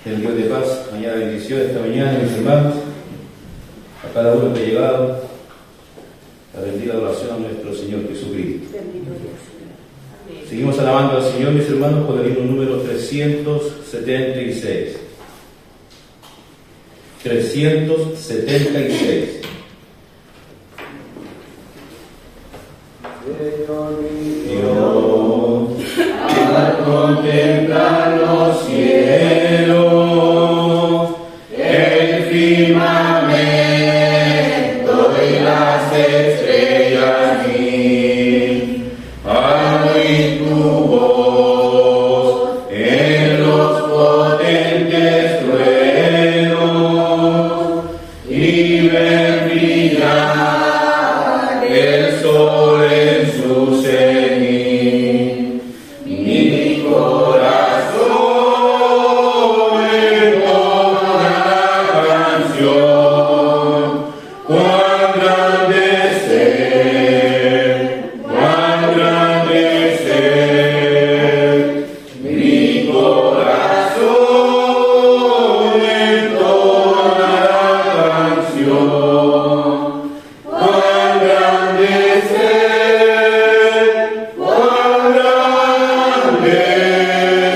El Dios de paz añada bendición esta mañana, mis hermanos, a cada uno que ha llegado, la bendita oración a nuestro Señor Jesucristo. Seguimos alabando al Señor, mis hermanos, con el himno número 376. 376. Dios, al contemplar los cielos, el firmamento y las estrellas mil, al oír tu voz en los potentes truenos y ver brillar el sol en su cenit, mi corazón entona la canción. Cuán grande es Él, cuán grande es Él, mi corazón entona la canción. Cuán grande es Él, cuán grande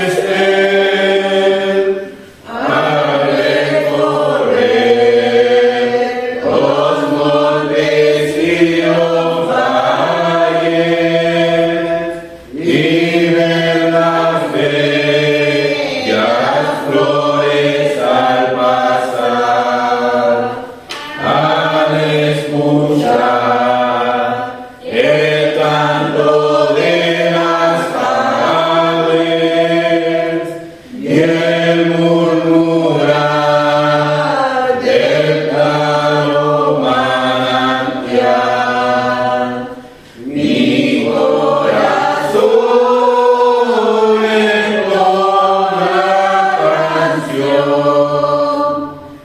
es Él, al recorrer los montes y los valles y ver las bellas flores al pasar, al escuchar el canto de las aves y el murmurar del claro manantial, mi corazón entona la canción.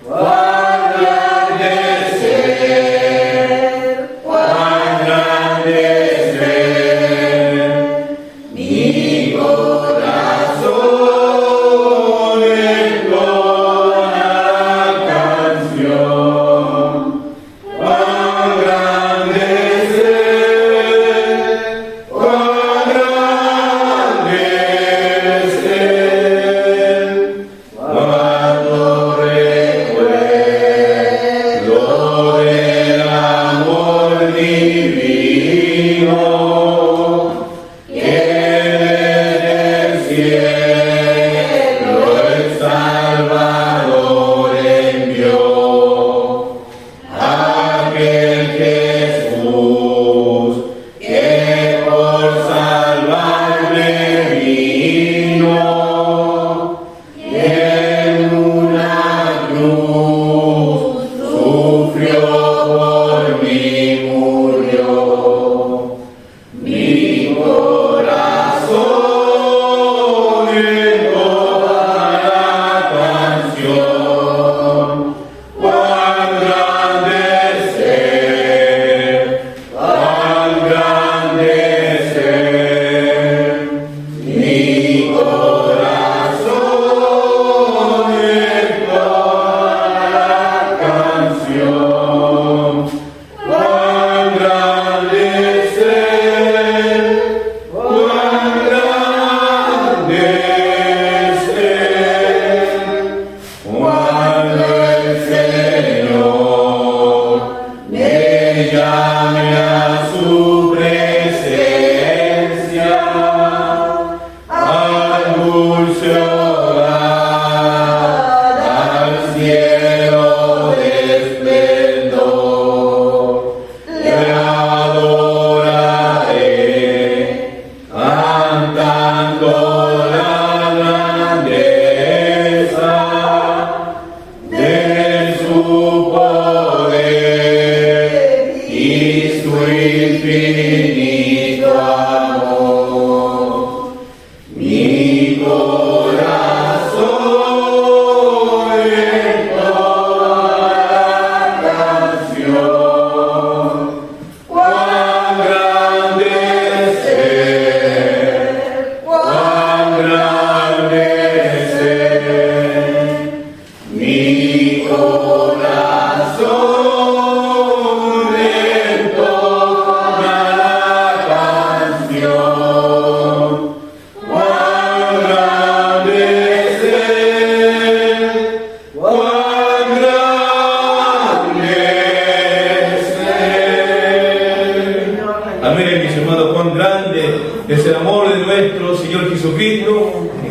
Cuán grande es Él, cuán grande es Él, mi corazón entona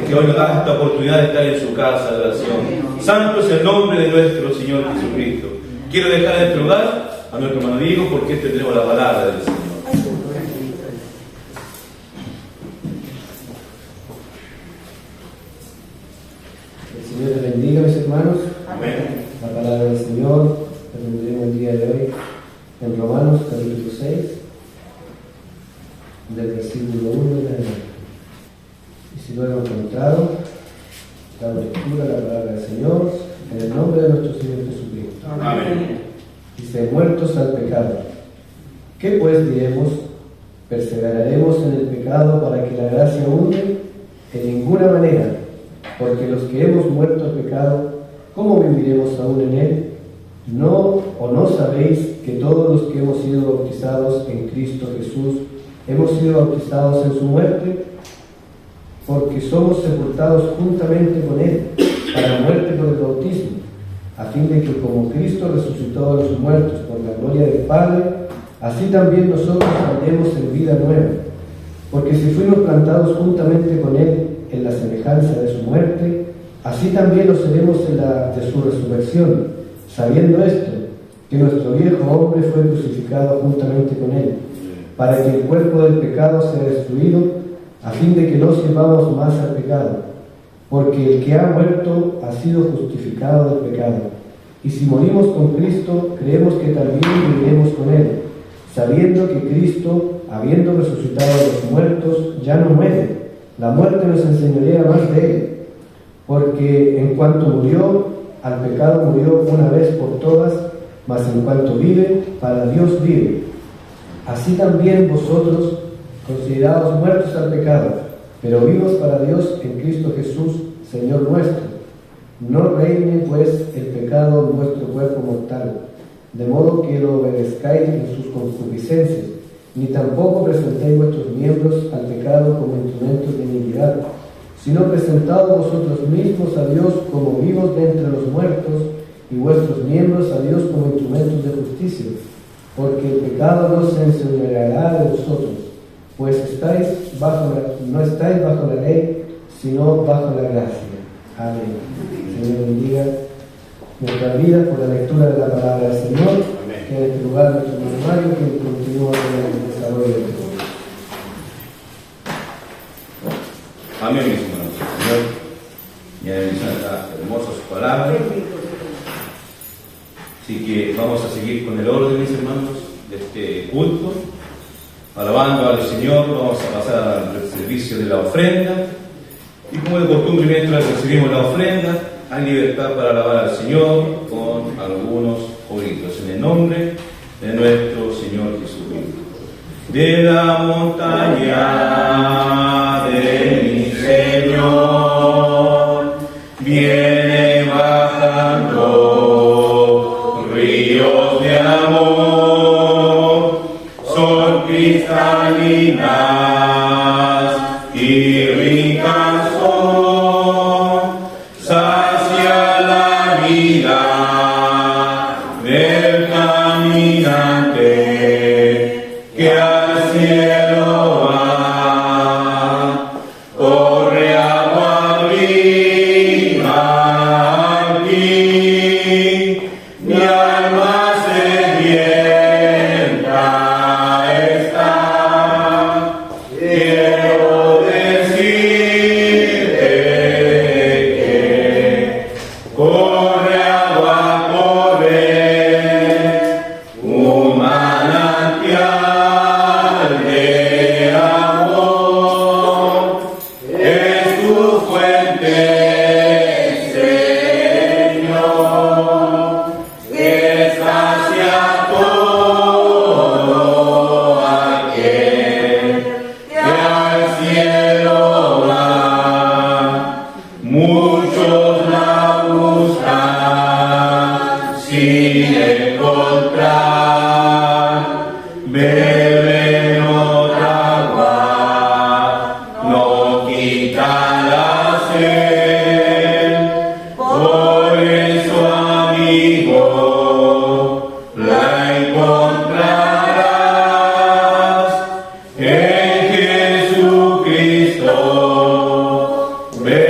que hoy nos da esta oportunidad de estar en su casa de oración. Santo es el nombre de nuestro Señor Jesucristo. Quiero dejar en este lugar a nuestro hermano Diego, porque tenemos la palabra del Señor. El Señor te bendiga, mis hermanos. Amén. La palabra del Señor la tendremos el día de hoy en Romanos capítulo 6, del versículo 1 en adelante. Y si lo hemos encontrado, damos lectura a la palabra del Señor en el nombre de nuestro Señor Jesucristo. Amén. Dice: muertos al pecado. ¿Qué pues diremos? ¿Perseveraremos en el pecado para que la gracia abunde? En ninguna manera, porque los que hemos muerto al pecado, ¿cómo viviremos aún en él? ¿No o no sabéis que todos los que hemos sido bautizados en Cristo Jesús hemos sido bautizados en su muerte? Porque somos sepultados juntamente con él para muerte por el bautismo, a fin de que como Cristo resucitó a los muertos por la gloria del Padre, así también nosotros andemos en vida nueva. Porque si fuimos plantados juntamente con él en la semejanza de su muerte, así también lo seremos en la de su resurrección, sabiendo esto, que nuestro viejo hombre fue crucificado juntamente con él, para que el cuerpo del pecado sea destruido, a fin de que no sirvamos más al pecado, porque el que ha muerto ha sido justificado del pecado. Y si morimos con Cristo, creemos que también viviremos con él, sabiendo que Cristo, habiendo resucitado de los muertos, ya no muere. La muerte nos enseñorea más de él, porque en cuanto murió, al pecado murió una vez por todas, mas en cuanto vive, para Dios vive. Así también vosotros, considerados muertos al pecado, pero vivos para Dios en Cristo Jesús, Señor nuestro. No reine pues el pecado en vuestro cuerpo mortal, de modo que lo obedezcáis en sus concupiscencias, ni tampoco presentéis vuestros miembros al pecado como instrumentos de iniquidad, sino presentaos vosotros mismos a Dios como vivos de entre los muertos, y vuestros miembros a Dios como instrumentos de justicia, porque el pecado no se enseñoreará de vosotros, pues no estáis bajo la ley, sino bajo la gracia. Amén. Señor bendiga nuestra vida por la lectura de la palabra del Señor. Amén. Que en este lugar nuestro hermano Mario, que continúa con el desarrollo de todo. Amén, mis hermanos. Señor, y bendición a estas hermosas palabras. Así que vamos a seguir con el orden, mis hermanos, de este culto. Alabando al Señor, vamos a pasar al servicio de la ofrenda. Y como de costumbre, mientras recibimos la ofrenda, hay libertad para alabar al Señor con algunos coritos. En el nombre de nuestro Señor Jesucristo. De la montaña de mi Señor viene bajando ríos de amor, son cristalinas y ricas son, sacia la vida del caminante que al cielo va. Corre agua viva aquí, mi alma sedienta está. Quiero decirte que corre agua, corre, un manantial de amor, es tu fuente, Señor, que sacia todo aquel que al cielo va. Muchos la buscan sin encontrar, beben otra agua, no quita la sed. Por eso, amigo, la encontrarás en Jesucristo. Ven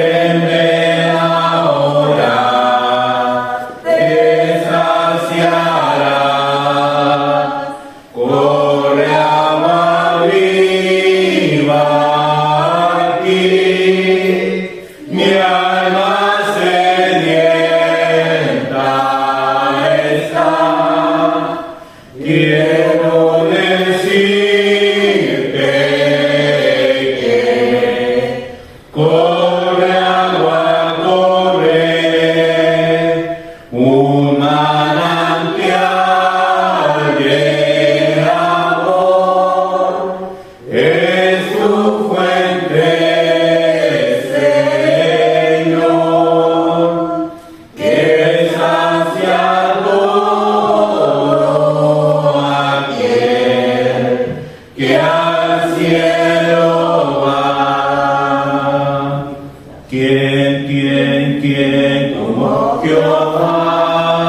¿Quién como Jehová?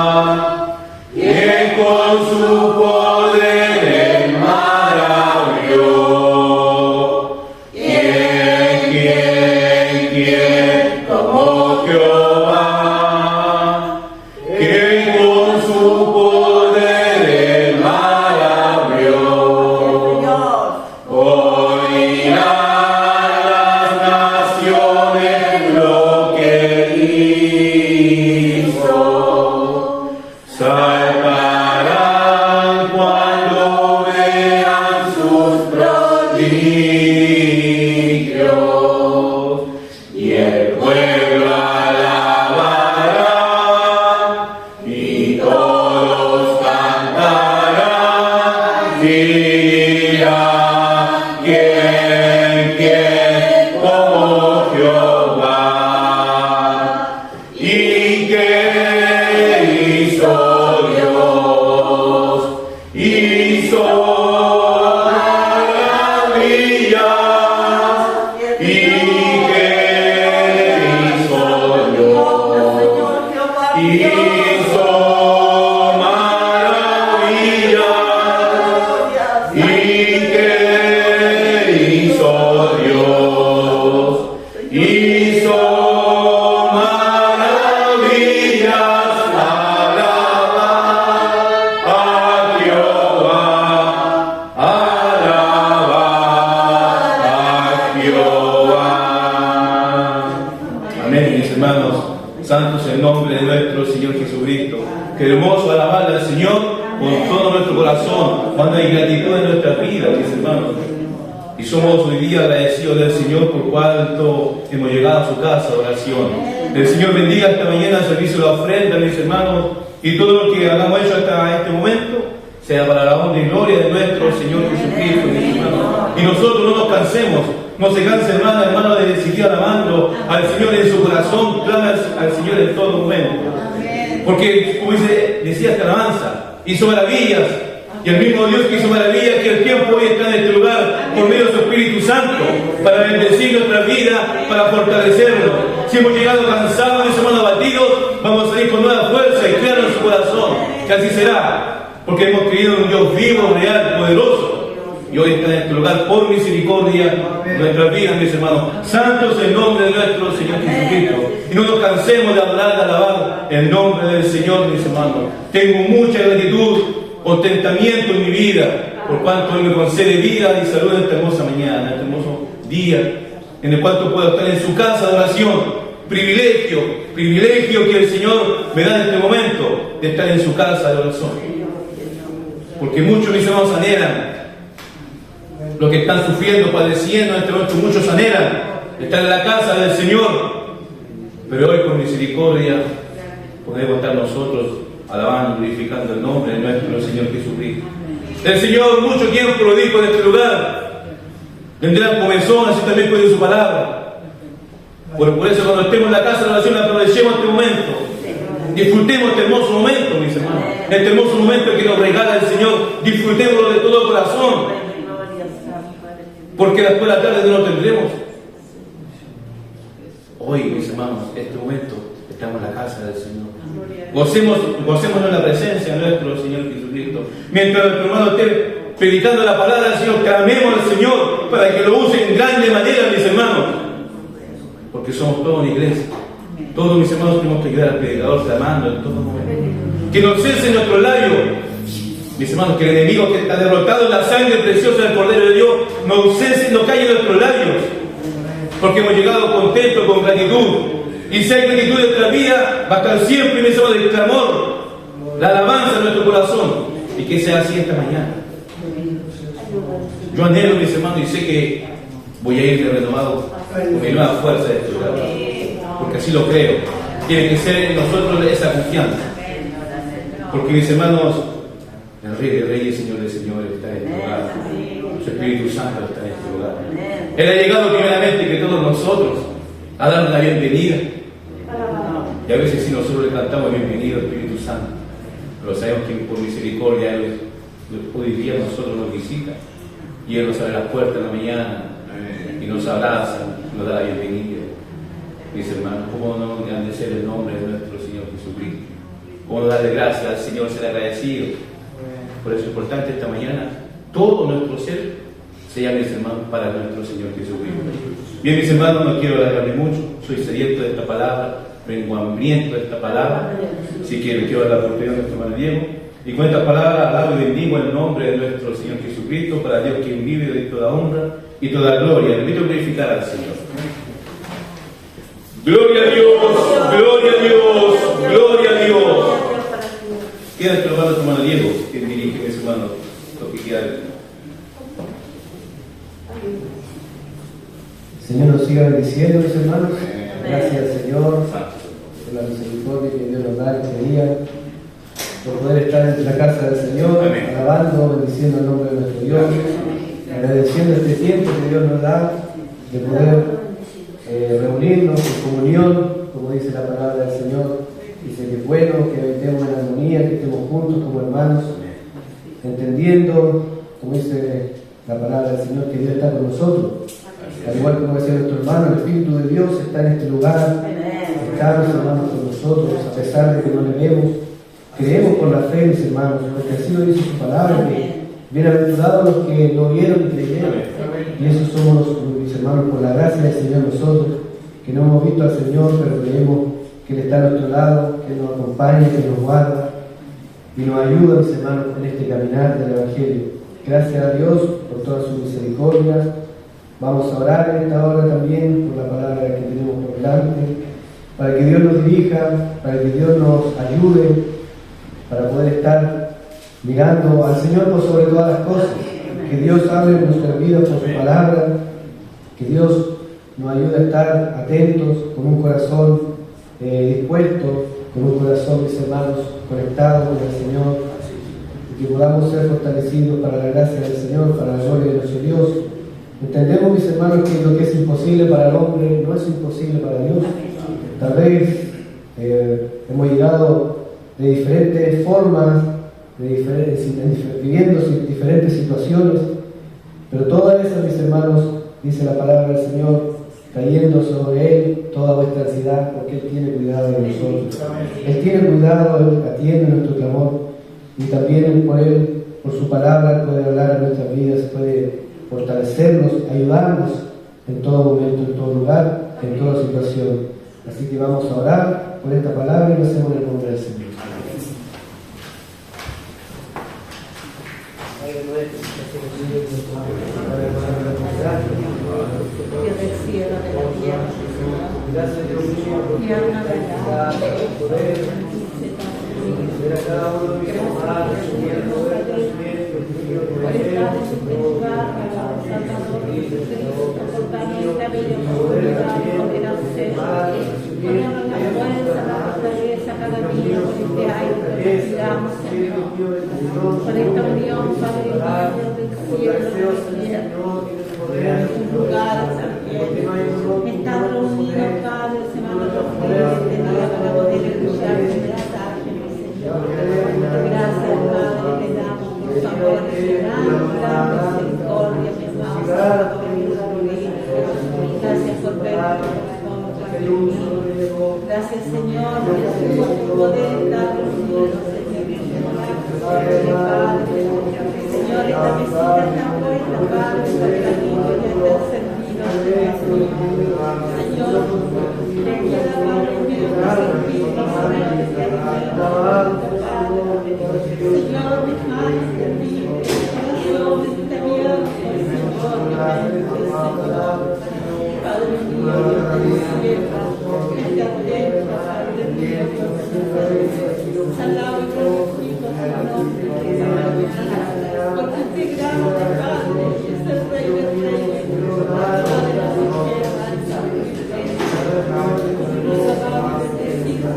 ¿Quién con su poder el mar abrió? ¿Quién como Jehová? ¿Quién con su poder el mar abrió? Oirán las naciones lo que hizo. Saltarán cuando vean sus prodigios, y el pueblo alabará, y todos cantarán, y dirán, ¿quién como Jehová? ¿Y qué hizo Dios? Hizo maravillas. ¿Y qué hizo Dios? Hizo maravillas. ¿Y qué hizo Dios? Hizo maravillas. Alabad a Jehová, alabad a Jehová. Amén, mis hermanos. Santo es el nombre de nuestro Señor Jesucristo. Qué hermoso alabar al Señor con todo nuestro corazón, cuando hay gratitud en nuestra vida, mis hermanos. Y somos hoy día agradecidos del Señor por cuanto hemos llegado a su casa de oración. El Señor bendiga esta mañana el servicio de la ofrenda, mis hermanos, y todo lo que hagamos hecho hasta este momento sea para la honra y gloria de nuestro Señor Jesucristo, mis hermanos. Y nosotros no nos cansemos, no se canse hermano, de seguir alabando al Señor en su corazón, clama al Señor en todo momento. Porque, como decía esta alabanza, hizo maravillas. Y el mismo Dios que hizo maravillas, que el tiempo hoy está en este lugar por medio de su Espíritu Santo, para bendecir nuestra vida, para fortalecernos. Si hemos llegado cansados, mis hermanos abatidos, vamos a salir con nueva fuerza y claro en su corazón, que así será, porque hemos creído en un Dios vivo, real, poderoso. Y hoy está en este lugar por misericordia de nuestras vidas, mis hermanos. Santo es el nombre de nuestro Señor Jesucristo. Y no nos cansemos de adorar, de alabar el nombre del Señor, mis hermanos. Tengo mucha gratitud, contentamiento en mi vida, por cuanto Él me concede vida y salud en esta hermosa mañana, en este hermoso día, en el cual puedo estar en su casa de oración. Privilegio que el Señor me da en este momento de estar en su casa de oración. Porque muchos, mis hermanos, anhelan, los que están sufriendo, padeciendo en este momento, muchos anhelan estar en la casa del Señor. Pero hoy, por misericordia, podemos estar nosotros alabando, glorificando el nombre de nuestro Señor Jesucristo. El Señor mucho tiempo lo dijo en este lugar. Vendrán comenzón, así también puede su palabra. Por eso cuando estemos en la casa de oración, aprovechemos este momento. Disfrutemos este hermoso momento, mis hermanos. Este hermoso momento que nos regala el Señor. Disfrutémoslo de todo corazón. Porque después de la tarde no lo tendremos. Hoy, mis hermanos, este momento estamos en la casa del Señor. Gocémonos en la presencia de nuestro Señor Jesucristo. Mientras nuestro hermano esté predicando la palabra del Señor, clamemos al Señor para que lo use en grande manera, mis hermanos. Porque somos todos una iglesia. Todos, mis hermanos, tenemos que ayudar al predicador clamando en todo momento. Que nos cese nuestro labio. Mis hermanos, que el enemigo que está derrotado en la sangre preciosa del Cordero de Dios nos cese, nos calle en nuestros labios. Porque hemos llegado contentos, con gratitud. Y si hay gratitud en nuestra vida, va a estar siempre, mis hermanos, el clamor, la alabanza en nuestro corazón. Y que sea así esta mañana. Yo anhelo, mis hermanos, y sé que voy a ir renovado con mi nueva fuerza de este lugar. Porque así lo creo. Tiene que ser en nosotros esa confianza. Porque, mis hermanos, el Rey de Reyes, Señor de Señores está en este lugar. Su Espíritu Santo está en este lugar. Él ha llegado primeramente que todos nosotros a darle la bienvenida. Y a veces si nosotros le cantamos bienvenido al Espíritu Santo, pero sabemos que por misericordia hoy día nosotros nos visita y Él nos abre las puertas en la mañana y nos abraza, nos da la bienvenida. mis hermanos, cómo no engrandecer el nombre de nuestro Señor Jesucristo, cómo darle gracias al Señor, ser agradecido. Por eso es importante esta mañana, todo nuestro ser sea, mis hermanos, para nuestro Señor Jesucristo. Bien, mis hermanos, no quiero alargarme mucho, soy sediento de esta palabra, vengo hambriento de esta palabra, así que le quiero dar la oportunidad a nuestro hermano Diego. Y con estas palabras alabo y bendigo el nombre de nuestro Señor Jesucristo, para Dios quien vive de toda honra y toda gloria. Le invito a glorificar al Señor. Gloria a Dios, gloria a Dios, gloria a Dios. Queda nuestro hermano Diego, quien dirige, mis hermanos, lo que queda. Señor nos siga bendiciendo, mis hermanos. Gracias, Señor, por la misericordia que Dios nos da este día, por poder estar en la casa del Señor, alabando, bendiciendo el nombre de nuestro Dios, agradeciendo este tiempo que Dios nos da de poder reunirnos en comunión, como dice la palabra del Señor. Dice que es bueno que habitemos en armonía, que estemos juntos como hermanos, entendiendo, como dice la palabra del Señor, que Dios está con nosotros. Al igual como decía nuestro hermano, el Espíritu de Dios está en este lugar, está, mis hermanos, con nosotros, a pesar de que no le vemos. Creemos por la fe, mis hermanos, porque así lo dice su palabra, que bienaventurados los que no vieron y creyeron. Y esos somos mis hermanos, por la gracia del Señor nosotros, que no hemos visto al Señor, pero creemos que Él está a nuestro lado, que nos acompaña, que nos guarda y nos ayuda, mis hermanos, en este caminar del Evangelio. Gracias a Dios por toda su misericordia. Vamos a orar en esta hora también por la palabra que tenemos por delante, para que Dios nos dirija, para que Dios nos ayude, para poder estar mirando al Señor por sobre todas las cosas. Que Dios hable en nuestras vidas por su palabra, que Dios nos ayude a estar atentos, con un corazón dispuesto, con un corazón, mis hermanos, conectado con el Señor, y que podamos ser fortalecidos para la gracia del Señor, para la gloria de nuestro Dios. Entendemos, mis hermanos, que lo que es imposible para el hombre no es imposible para Dios. Tal vez hemos llegado de diferentes formas, viviendo diferentes situaciones, pero todas esas, mis hermanos, dice la palabra del Señor, cayendo sobre Él toda vuestra ansiedad, porque Él tiene cuidado de nosotros. Él tiene cuidado, Él atiende nuestro clamor, y también por Él, por su palabra, puede hablar a nuestras vidas, puede fortalecernos, ayudarnos en todo momento, en todo lugar, en toda situación. Así que vamos a orar por esta palabra y lo hacemos en el nombre del Señor. Dios del cielo, de la tierra, gracias, Dios mío, por y habla verdad, poder ver a cada uno de mis hermanos, por estar en este lugar, alabado Salvador Jesucristo, por darnos esta bella oportunidad de poder hacer, ponernos la fuerza, la fortaleza cada día por este aire que respiramos, Señor, por esta unión, Padre mío, del cielo, de la tierra, un lugar, Santiago, estar reunidos, Padre, Señor, los días de este día para poder escuchar tu mensaje, mi Señor. Gracias, Padre, le damos por su amor, gran misericordia, mi amado Salvador Jesucristo. Gracias por vernos, gracias, Señor, Jesús, por poder estar reunidos, Señor. Padre, Señor, esta visita está puesta, Padre, para que la niña ya esté servida, Señor. Que quiera, Padre mío, que se invite, Señor, que sea Padre. Señor, mi Padre, mío, corazón está abierto, Señor, mi Señor. Padre mío, Dios del cielo, esté atento, Padre mío, alabo y glorifico su nombre, porque usted es grande, Padre, es el Rey de Reyes, Padre de la tierra, el Santo y nos alabamos de ti, su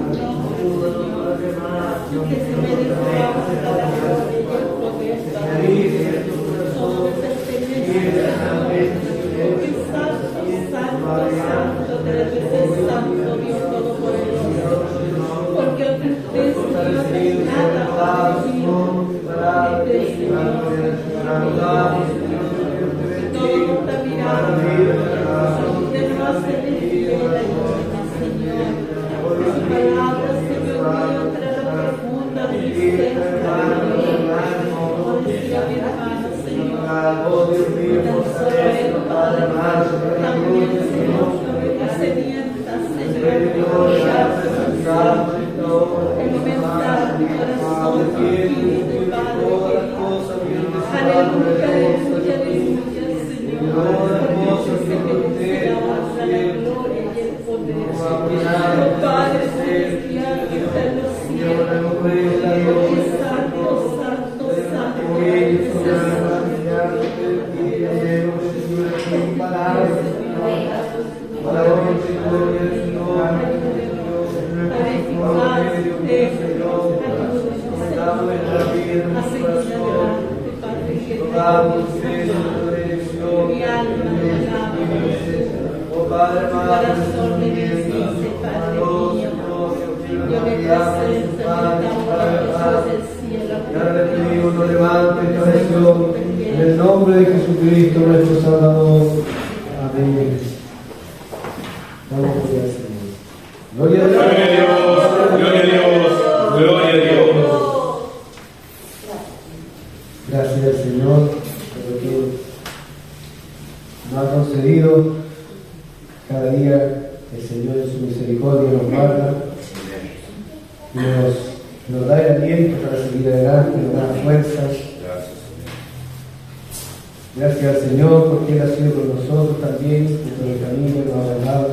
nombre, Señor, que se merece hasta la gloria y el poder, Padre, todo me pertenece, Señor, que santo, santo, santo, tres veces santo, Dios Todopoderoso, porque usted, Señor, es aumentar mi corazón, Espíritu, Padre querido. Aleluya, aleluya, aleluya, Señor. Porque yo sé que te la honra, la gloria y el poder. Oh Padre celestial que está en los cielos. Oh santo, santo, santo. Eres mi alma me alaba, corazón me bendice, Padre mío. Yo me presento del cielo. Y ahora le pedimos, nos levante esta oración en el nombre de Jesucristo, nuestro Salvador. Amén. Vamos a orar, Señor. Gloria a Dios. Gloria a Dios. Gloria a Dios. Gracias al Señor por lo que nos ha concedido. Cada día el Señor en su misericordia nos guarda y nos da el aliento para seguir adelante, nos da fuerzas. Gracias al Señor porque Él ha sido con nosotros también, con mi familia, nos ha dado.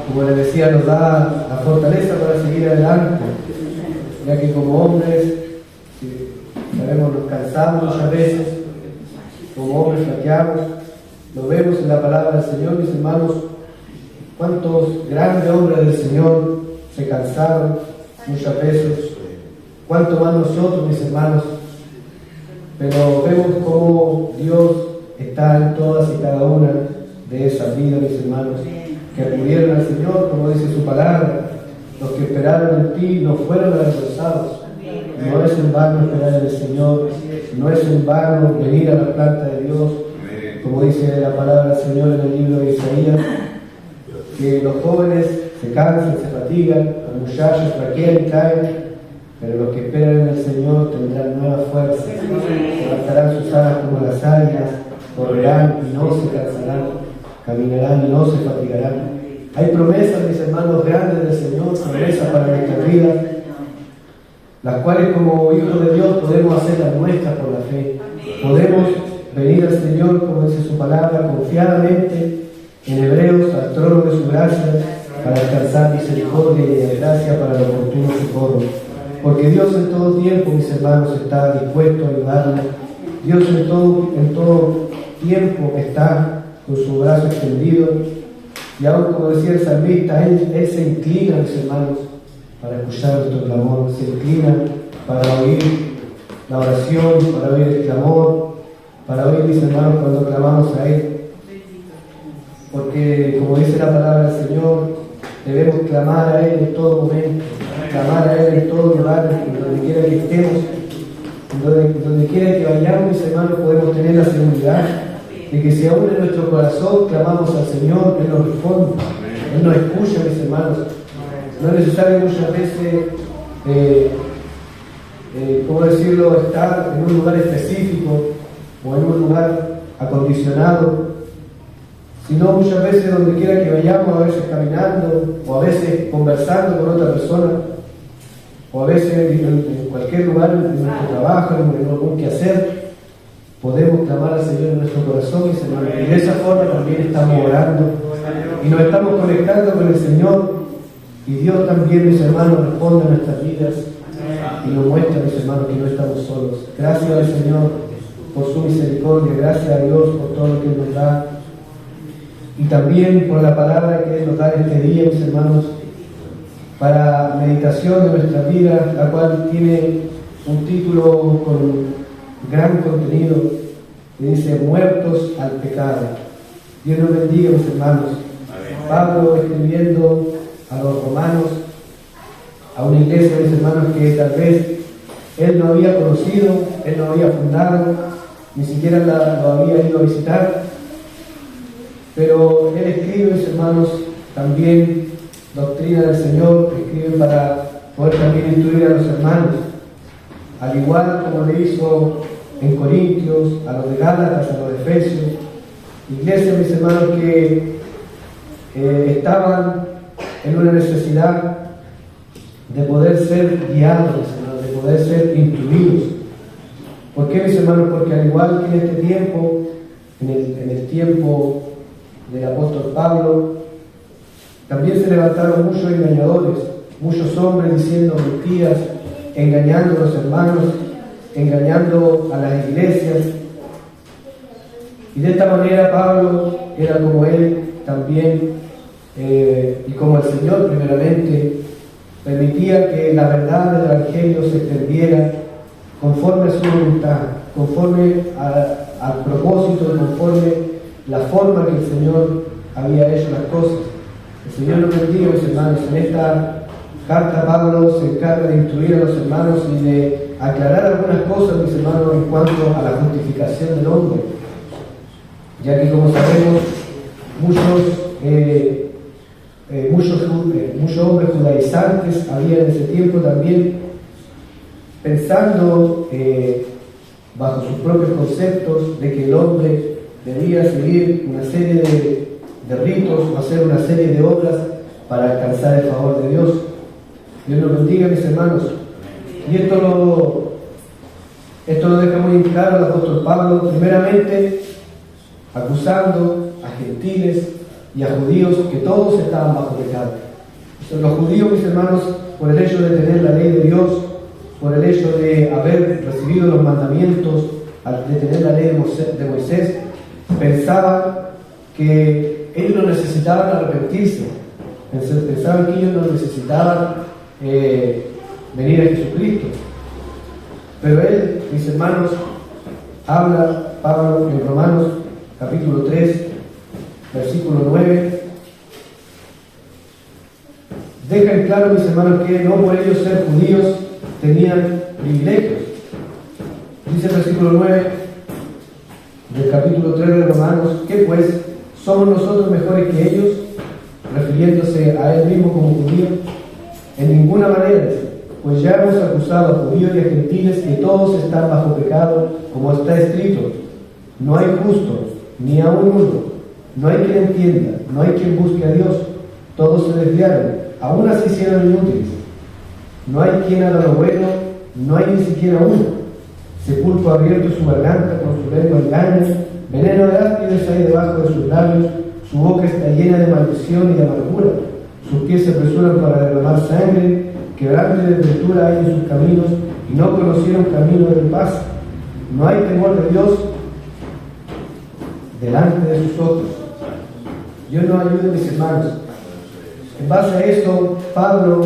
Como les decía, nos da la fortaleza para seguir adelante, ya que como hombres, sabemos, nos cansamos muchas veces, como hombres flaqueamos, lo vemos en la palabra del Señor, mis hermanos, cuántos grandes hombres del Señor se cansaron muchas veces, cuánto más nosotros, mis hermanos, pero vemos cómo Dios está en todas y cada una de esas vidas, mis hermanos, que acudieron al Señor, como dice su palabra, los que esperaron en ti no fueron avergonzados. No es en vano esperar en el Señor, no es en vano venir a la planta de Dios, como dice la palabra del Señor en el libro de Isaías, que los jóvenes se cansan, se fatigan, los muchachos flaquean y caen, pero los que esperan en el Señor tendrán nuevas fuerzas, levantarán sus alas como las águilas, correrán y no se cansarán, caminarán y no se fatigarán. Hay promesas, mis hermanos, grandes del Señor, promesas para nuestra vida, las cuales como hijos de Dios podemos hacerlas nuestras por la fe. Podemos venir al Señor, como dice su palabra, confiadamente en Hebreos, al trono de su gracia, para alcanzar misericordia y gracia para el oportuno socorro. Porque Dios en todo tiempo, mis hermanos, está dispuesto a ayudarnos. Dios en todo tiempo está con su brazo extendido. Y aún como decía el salmista, Él se inclina, mis hermanos, para escuchar nuestro clamor, se inclina para oír la oración, para oír el clamor, para oír, mis hermanos, cuando clamamos a Él. Porque, como dice la palabra del Señor, debemos clamar a Él en todo momento, clamar a Él en todo lugar, en donde quiera que estemos, donde quiera que vayamos, mis hermanos, podemos tener la seguridad de que si aún en nuestro corazón clamamos al Señor, Él nos responde, Él nos escucha, mis hermanos. No es necesario muchas veces, ¿cómo decirlo?, estar en un lugar específico o en un lugar acondicionado, sino muchas veces donde quiera que vayamos, a veces caminando, o a veces conversando con otra persona, o a veces en cualquier lugar, en nuestro trabajo, en algún quehacer, podemos clamar al Señor en nuestro corazón, mis hermanos, y de esa forma también estamos orando, y nos estamos conectando con el Señor. Y Dios también, mis hermanos, responde a nuestras vidas y nos muestra, mis hermanos, que no estamos solos. Gracias al Señor por su misericordia, gracias a Dios por todo lo que Él nos da. Y también por la palabra que Él nos da este día, mis hermanos, para meditación de nuestra vida, la cual tiene un título con gran contenido, que dice muertos al pecado. Dios nos bendiga, mis hermanos. Pablo escribiendo a los romanos, a una iglesia, mis hermanos, que tal vez él no había conocido, él no había fundado, ni siquiera lo había ido a visitar, pero él escribe, mis hermanos, también doctrina del Señor, escribe para poder también instruir a los hermanos, al igual como le hizo en Corintios, a los de Gálatas, a los de Efesios, iglesias, mis hermanos, que estaban en una necesidad de poder ser guiados, de poder ser instruidos. ¿Por qué, mis hermanos? Porque al igual que en este tiempo, en el tiempo del apóstol Pablo, también se levantaron muchos engañadores, muchos hombres diciendo mentiras, engañando a los hermanos, engañando a las iglesias. Y de esta manera Pablo era como él también, y como el Señor primeramente, permitía que la verdad del Evangelio se extendiera conforme a su voluntad, conforme al propósito y conforme la forma que el Señor había hecho las cosas. El Señor nos bendiga, mis hermanos. En esta carta Pablo se encarga de instruir a los hermanos y de aclarar algunas cosas, mis hermanos, en cuanto a la justificación del hombre, ya que, como sabemos, muchos hombres judaizantes había en ese tiempo también, pensando bajo sus propios conceptos de que el hombre debía seguir una serie de ritos o hacer una serie de obras para alcanzar el favor de Dios. Dios nos bendiga, mis hermanos. Y esto lo deja muy claro el apóstol Pablo, primeramente acusando a gentiles y a judíos que todos estaban bajo pecado. Los judíos, mis hermanos, por el hecho de tener la ley de Dios, por el hecho de haber recibido los mandamientos, de tener la ley de Moisés, pensaban que ellos no necesitaban arrepentirse, pensaban que ellos no necesitaban venir a Jesucristo. Pero él, mis hermanos, habla, Pablo, en Romanos capítulo 3, versículo 9, deja en claro, mis hermanos, que no por ellos ser judíos tenían privilegios. Dice el versículo 9 del capítulo 3 de Romanos: ¿qué pues? ¿Somos nosotros mejores que ellos? Refiriéndose a él mismo como judío. En ninguna manera, pues ya hemos acusado a judíos y a gentiles que todos están bajo pecado, como está escrito: no hay justo, ni aun uno, no hay quien entienda, no hay quien busque a Dios, todos se desviaron, aún así hicieron inútiles. No hay quien haga lo bueno, no hay ni siquiera uno. Sepulcro abierto su garganta, con su lengua engaña, veneno de áspides hay debajo de sus labios, su boca está llena de maldición y de amargura, sus pies se apresuran para derramar sangre, quebrante de desventura hay en sus caminos, y no conocieron camino de paz. No hay temor de Dios delante de sus ojos. Dios nos ayude, mis hermanos. En base a esto, Pablo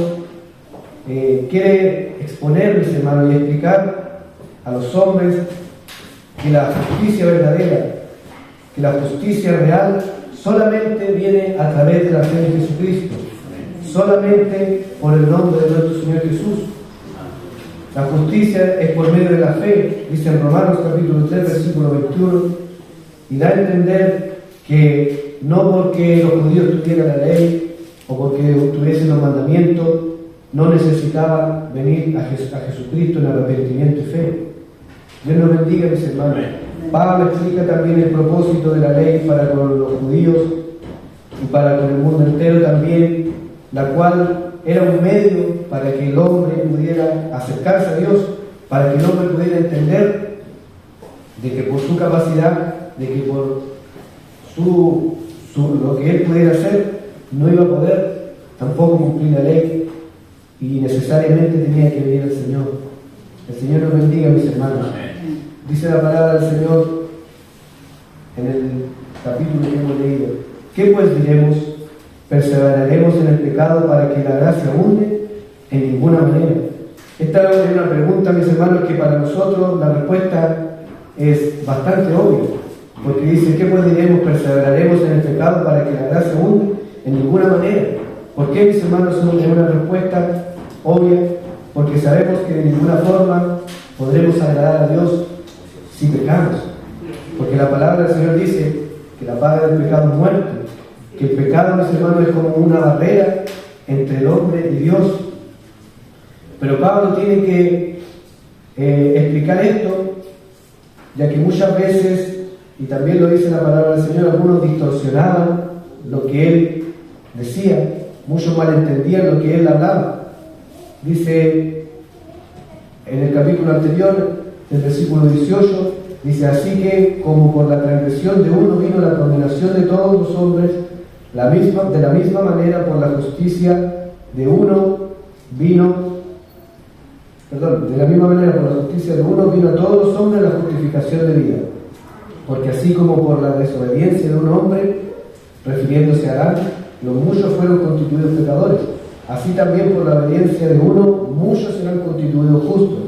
quiere exponer, mis hermanos, y explicar a los hombres que la justicia verdadera, que la justicia real solamente viene a través de la fe en Jesucristo, solamente por el nombre de nuestro Señor Jesús. La justicia es por medio de la fe, dice en Romanos capítulo 3, versículo 21, y da a entender que no porque los judíos tuvieran la ley o porque tuviesen los mandamientos, no necesitaban venir a Jesucristo en arrepentimiento y fe. Dios nos bendiga, mis hermanos. Pablo explica también el propósito de la ley para con los judíos y para con el mundo entero también, la cual era un medio para que el hombre pudiera acercarse a Dios, para que el hombre pudiera entender de que por su capacidad, de que por lo que él pudiera hacer, no iba a poder tampoco cumplir la ley y necesariamente tenía que venir el Señor. El Señor nos bendiga, mis hermanos. Dice la palabra del Señor en el capítulo que hemos leído: ¿qué pues diremos? ¿Perseveraremos en el pecado para que la gracia abunde? En ninguna manera. Esta es una pregunta, mis hermanos, que para nosotros la respuesta es bastante obvia, porque dice: ¿qué pues diremos? ¿Perseveraremos en el pecado para que la gracia abunde? En ninguna manera. ¿Por qué, mis hermanos, es una respuesta obvia? Porque sabemos que de ninguna forma podremos agradar a Dios si pecamos. Porque la palabra del Señor dice que la paga del pecado es muerte, que el pecado, mis hermanos, es como una barrera entre el hombre y Dios. Pero Pablo tiene que explicar esto, ya que muchas veces, y también lo dice la palabra del Señor, algunos distorsionaban lo que él decía, muchos malentendían lo que él hablaba. Dice en el capítulo anterior, del versículo 18, dice: así que como por la transgresión de uno vino la condenación de todos los hombres, de la misma manera por la justicia de uno vino, de la misma manera por la justicia de uno vino a todos los hombres la justificación de vida. Porque así como por la desobediencia de un hombre, refiriéndose a Adán, los muchos fueron constituidos pecadores, así también por la obediencia de uno, muchos serán constituidos justos.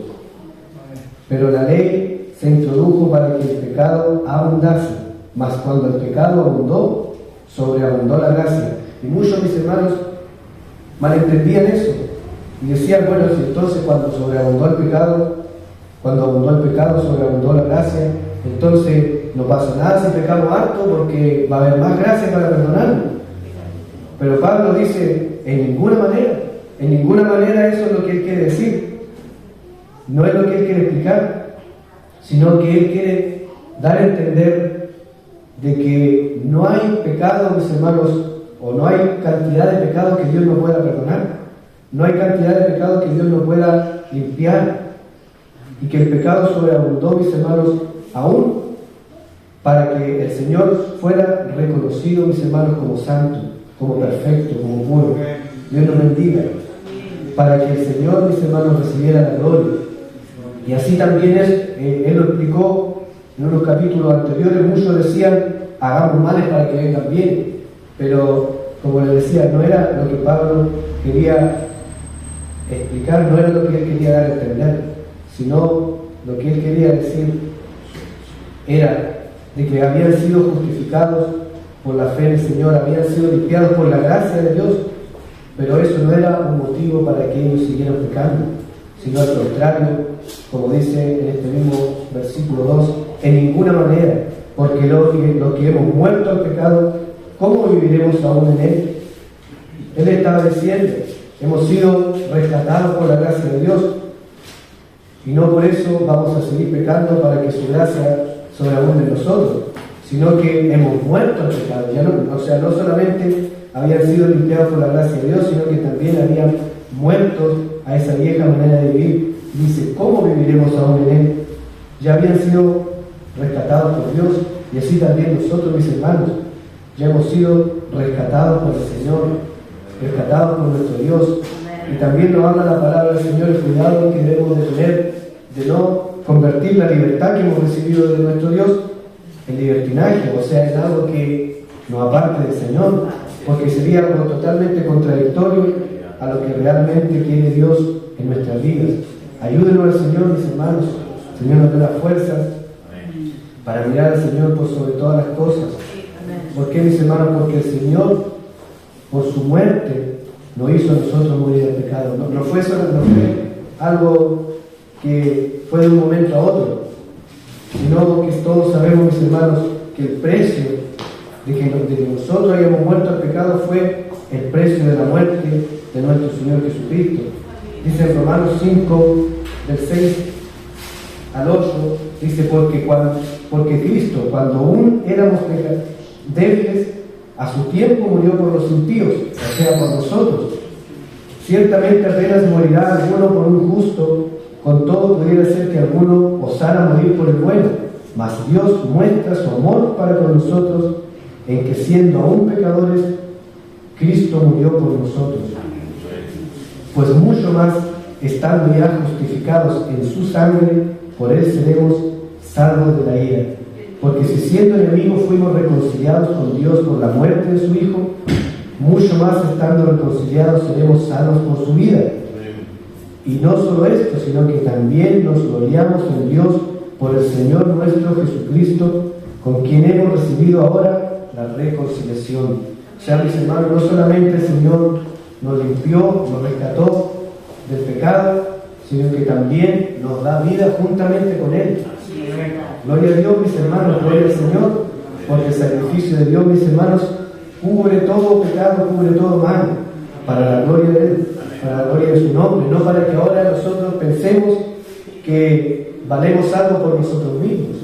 Pero la ley se introdujo para que el pecado abundase, mas cuando el pecado abundó, sobreabundó la gracia. Y muchos, mis hermanos, malentendían eso y decían: bueno, si entonces cuando sobreabundó el pecado, sobreabundó la gracia, entonces no pasa nada si pecamos harto, porque va a haber más gracia para perdonarnos. Pero Pablo dice: en ninguna manera eso es lo que él quiere decir. No es lo que él quiere explicar, sino que él quiere dar a entender de que no hay pecado, mis hermanos, o no hay cantidad de pecados que Dios no pueda perdonar. No hay cantidad de pecados que Dios no pueda limpiar. Y que el pecado sobreabundó, mis hermanos, aún para que el Señor fuera reconocido, mis hermanos, como santo, como perfecto, como puro. Dios nos bendiga. Para que el Señor, mis hermanos, recibiera la gloria. Y así también Él lo explicó en unos capítulos anteriores. Muchos decían: hagamos males para que vengan bien. Pero, como les decía, no era lo que Pablo quería explicar, no era lo que él quería dar a entender, sino lo que él quería decir era de que habían sido justificados por la fe en el Señor, habían sido limpiados por la gracia de Dios. Pero eso no era un motivo para que ellos siguieran pecando, sino al contrario, como dice en este mismo versículo 2, en ninguna manera, porque los que hemos muerto al pecado, ¿cómo viviremos aún en él? Él estaba diciendo: hemos sido rescatados por la gracia de Dios, y no por eso vamos a seguir pecando para que su gracia sobreabunde en nosotros, sino que hemos muerto al pecado. No solamente habían sido limpiados por la gracia de Dios, sino que también habían muerto a esa vieja manera de vivir. Dice: ¿cómo viviremos aún en él? Ya habían sido rescatados por Dios, y así también nosotros, mis hermanos, ya hemos sido rescatados por el Señor, rescatados por nuestro Dios. Y también nos habla la palabra del Señor, el cuidado que debemos de tener de no convertir la libertad que hemos recibido de nuestro Dios en libertinaje, o sea, en algo que nos aparte del Señor, porque sería algo totalmente contradictorio a lo que realmente quiere Dios en nuestras vidas. Ayúdenos al Señor, mis hermanos. El Señor nos dé las fuerzas para mirar al Señor por sobre todas las cosas. ¿Por qué, mis hermanos? Porque el Señor, por su muerte, nos hizo a nosotros morir al pecado. No fue algo que fue de un momento a otro, sino que todos sabemos, mis hermanos, que el precio de que nosotros hayamos muerto al pecado fue el precio de la muerte de nuestro Señor Jesucristo. Dice en Romanos 5, del 6 al 8, dice: porque Cristo, cuando aún éramos débiles, a su tiempo murió por los impíos, o sea, por nosotros. Ciertamente apenas morirá alguno por un justo, con todo pudiera ser que alguno osara morir por el bueno, mas Dios muestra su amor para con nosotros, en que siendo aún pecadores, Cristo murió por nosotros. Pues mucho más, estando ya justificados en su sangre, por él seremos salvos de la ira. Porque si siendo enemigos fuimos reconciliados con Dios por la muerte de su Hijo, mucho más estando reconciliados seremos salvos por su vida. Y no solo esto, sino que también nos gloriamos en Dios por el Señor nuestro Jesucristo, con quien hemos recibido ahora la reconciliación. O sea, mis hermanos, no solamente el Señor nos limpió, nos rescató del pecado, sino que también nos da vida juntamente con Él. Gloria a Dios, mis hermanos, gloria al Señor, porque el sacrificio de Dios, mis hermanos, cubre todo pecado, cubre todo mal, para la gloria de Él, para la gloria de su nombre, no para que ahora nosotros pensemos que valemos algo por nosotros mismos,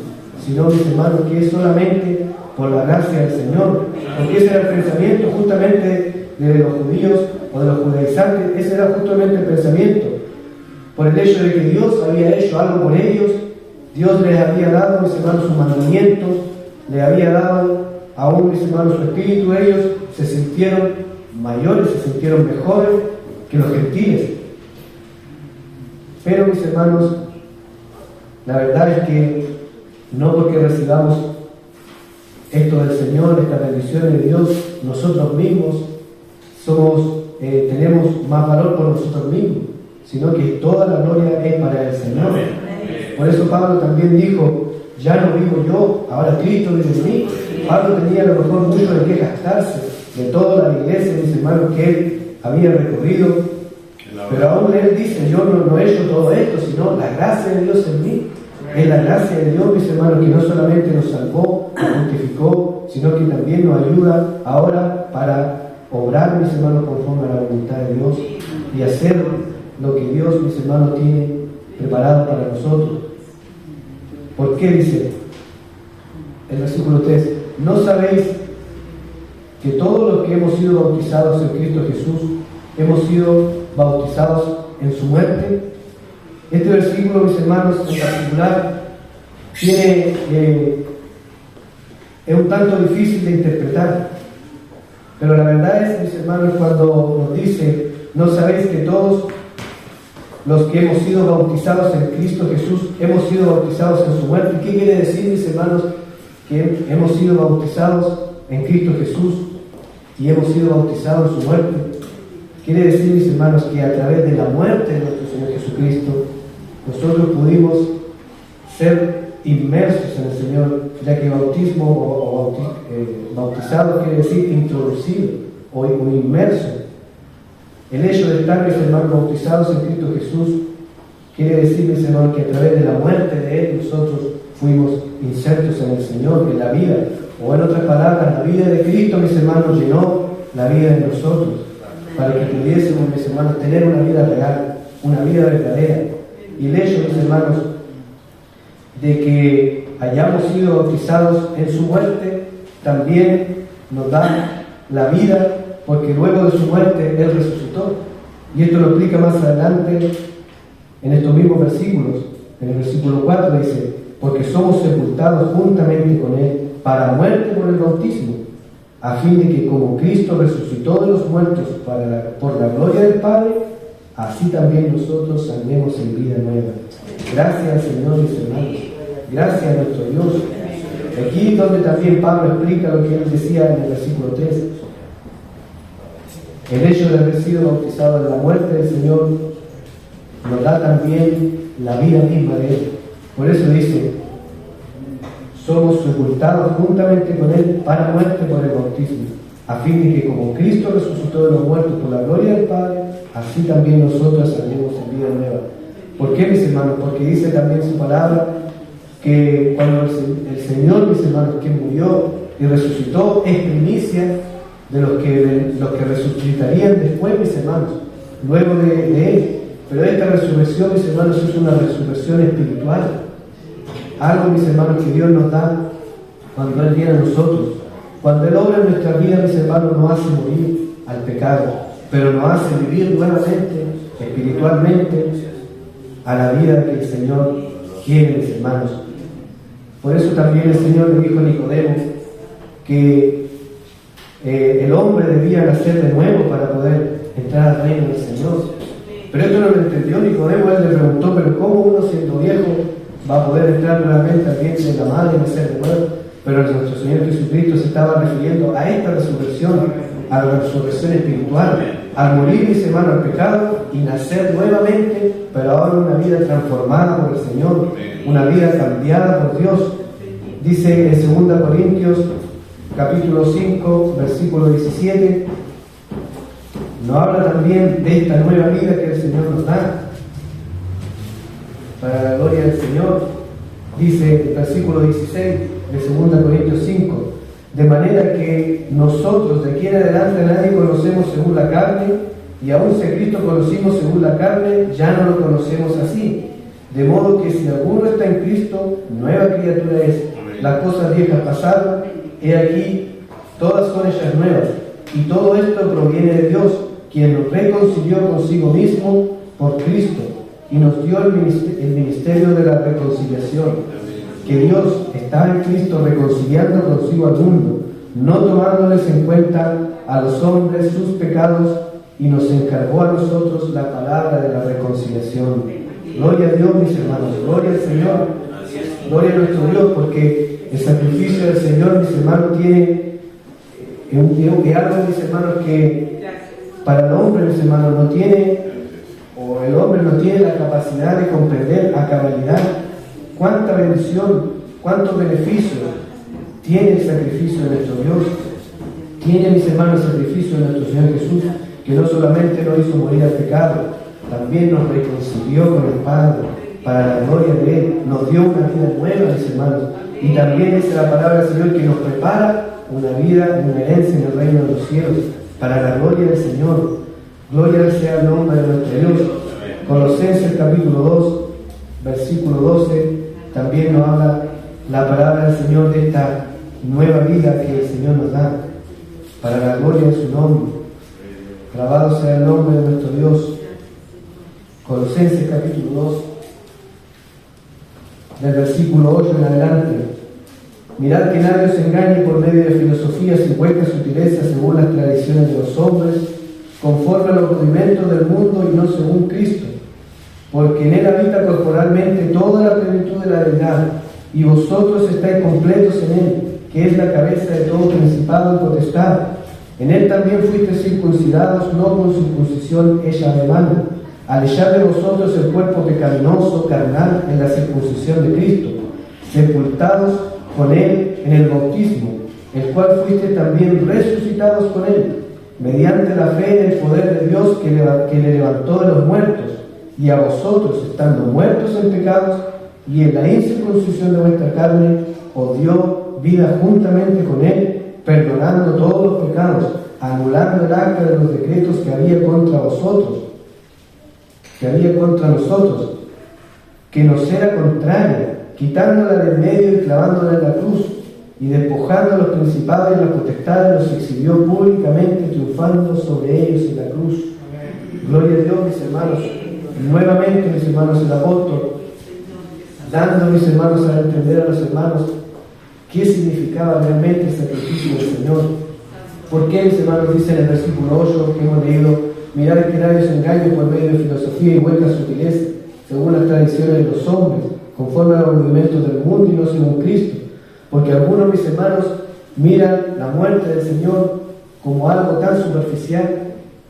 sino, mis hermanos, que es solamente por la gracia del Señor, porque ese era el pensamiento justamente de los judíos o de los judaizantes. Ese era justamente el pensamiento. Por el hecho de que Dios había hecho algo por ellos, Dios les había dado, mis hermanos, sus mandamientos, les había dado aún, mis hermanos, su espíritu. Ellos se sintieron mayores, se sintieron mejores que los gentiles. Pero, mis hermanos, la verdad es que no porque recibamos esto del Señor, estas bendiciones de Dios, nosotros mismos tenemos más valor por nosotros mismos, sino que toda la gloria es para el Señor. Por eso Pablo también dijo: ya no vivo yo, ahora Cristo vive en mí. Pablo tenía a lo mejor mucho de qué gastarse de toda la iglesia, mis hermanos, que él había recorrido, pero aún él dice: yo no he hecho todo esto, sino la gracia de Dios en mí. Es la gracia de Dios, mis hermanos, que no solamente nos salvó, nos justificó, sino que también nos ayuda ahora para obrar, mis hermanos, conforme a la voluntad de Dios y hacer lo que Dios, mis hermanos, tiene preparado para nosotros. ¿Por qué dice el versículo 3? ¿No sabéis que todos los que hemos sido bautizados en Cristo Jesús hemos sido bautizados en su muerte? Este versículo, mis hermanos, en particular, es un tanto difícil de interpretar, pero la verdad es, mis hermanos, cuando nos dice: ¿no sabéis que todos los que hemos sido bautizados en Cristo Jesús hemos sido bautizados en su muerte? ¿Qué quiere decir, mis hermanos, que hemos sido bautizados en Cristo Jesús y hemos sido bautizados en su muerte? Quiere decir, mis hermanos, que a través de la muerte de nuestro Señor Jesucristo, nosotros pudimos ser inmersos en el Señor, ya que bautismo bautizado quiere decir introducido o inmerso. El hecho de estar, mis hermanos, bautizados en Cristo Jesús quiere decir, mis hermanos, que a través de la muerte de Él nosotros fuimos insertos en el Señor, en la vida, o en otras palabras, la vida de Cristo, mis hermanos, llenó la vida de nosotros, para que pudiésemos, mis hermanos, tener una vida real, una vida verdadera. Y el hecho, mis hermanos, de que hayamos sido bautizados en su muerte, también nos da la vida, porque luego de su muerte Él resucitó. Y esto lo explica más adelante en estos mismos versículos. En el versículo 4 dice: porque somos sepultados juntamente con Él para muerte por el bautismo, a fin de que como Cristo resucitó de los muertos por la gloria del Padre, así también nosotros andemos en vida nueva. Gracias al Señor, mis hermanos. Gracias a nuestro Dios. Aquí es donde también Pablo explica lo que él decía en el versículo 3. El hecho de haber sido bautizado en la muerte del Señor nos da también la vida misma de Él. Por eso dice: somos sepultados juntamente con Él para muerte por el bautismo, a fin de que como Cristo resucitó de los muertos por la gloria del Padre, así también nosotros andemos en vida nueva. ¿Por qué, mis hermanos? Porque dice también su palabra que cuando el Señor, mis hermanos, que murió y resucitó, es primicia de los que resucitarían después, mis hermanos, luego de Él. Pero esta resurrección, mis hermanos, es una resurrección espiritual. Algo, mis hermanos, que Dios nos da cuando Él viene a nosotros. Cuando Él obra en nuestra vida, mis hermanos, nos hace morir al pecado, pero nos hace vivir nuevamente, espiritualmente, a la vida que el Señor quiere, mis hermanos. Por eso también el Señor le dijo a Nicodemo que el hombre debía nacer de nuevo para poder entrar al reino del Señor. Pero esto no lo entendió Nicodemo. Él le preguntó: pero ¿cómo uno siendo viejo va a poder entrar nuevamente al vientre de la madre y nacer de nuevo? Pero nuestro Señor Jesucristo se estaba refiriendo a esta resurrección, a la resurrección espiritual, al morir, mis hermanos, al pecado y nacer nuevamente, pero ahora una vida transformada por el Señor, una vida cambiada por Dios. Dice en 2 Corintios capítulo 5, versículo 17, nos habla también de esta nueva vida que el Señor nos da para la gloria del Señor. Dice el versículo 16 de 2 Corintios 5: de manera que nosotros de aquí en adelante a nadie conocemos según la carne, y aun si a Cristo conocimos según la carne, ya no lo conocemos así. De modo que si alguno está en Cristo, nueva criatura es. Las cosas viejas pasaron, he aquí, todas son hechas nuevas. Y todo esto proviene de Dios, quien nos reconcilió consigo mismo por Cristo y nos dio el ministerio de la reconciliación. Que Dios está en Cristo reconciliando consigo al mundo, no tomándoles en cuenta a los hombres sus pecados, y nos encargó a nosotros la palabra de la reconciliación. Gloria a Dios, mis hermanos, gloria al Señor, gloria a nuestro Dios, porque el sacrificio del Señor, mis hermanos, tiene algo, mis hermanos, que para el hombre, mis hermanos, no tiene, o el hombre no tiene la capacidad de comprender a cabalidad cuánta bendición, cuántos beneficios tiene el sacrificio de nuestro Dios. Tiene, mis hermanos, el sacrificio de nuestro Señor Jesús, que no solamente nos hizo morir al pecado, también nos reconcilió con el Padre para la gloria de Él, nos dio una vida nueva, mis hermanos, y también es la palabra del Señor que nos prepara una vida, una herencia en el reino de los cielos, para la gloria del Señor. Gloria sea el nombre de nuestro Dios. Colosenses capítulo 2, versículo 12, también nos habla la palabra del Señor de esta nueva vida que el Señor nos da, para la gloria de su nombre. Alabado sea el nombre de nuestro Dios. Colosenses capítulo 2, del versículo 8 en adelante. Mirad que nadie os engañe por medio de filosofías y huecas sutilezas según las tradiciones de los hombres, conforme a los rudimentos del mundo y no según Cristo, porque en Él habita corporalmente toda la plenitud de la deidad, y vosotros estáis completos en Él, que es la cabeza de todo principado y potestad. En Él también fuisteis circuncidados, no con circuncisión hecha de mano, al echar de vosotros el cuerpo pecaminoso, carnal, en la circuncisión de Cristo, sepultados con Él en el bautismo, el cual fuiste también resucitados con Él, mediante la fe en el poder de Dios que le levantó de los muertos, y a vosotros, estando muertos en pecados y en la incircuncisión de vuestra carne, os dio vida juntamente con Él, perdonando todos los pecados, anulando el acta de los decretos que había contra vosotros, que había contra nosotros, que nos era contraria, quitándola del medio y clavándola en la cruz, y despojando a los principados y las potestades, los exhibió públicamente, triunfando sobre ellos en la cruz. Gloria a Dios, mis hermanos. Nuevamente, mis hermanos, el apóstol, dando, mis hermanos, a entender a los hermanos qué significaba realmente el sacrificio del Señor. ¿Por qué, mis hermanos, dice en el versículo 8 que hemos leído: mirad que nadie os engañe por medio de filosofía y huecas sutilezas, según las tradiciones de los hombres, conforme a los rudimentos del mundo y no según Cristo? Porque algunos, mis hermanos, miran la muerte del Señor como algo tan superficial,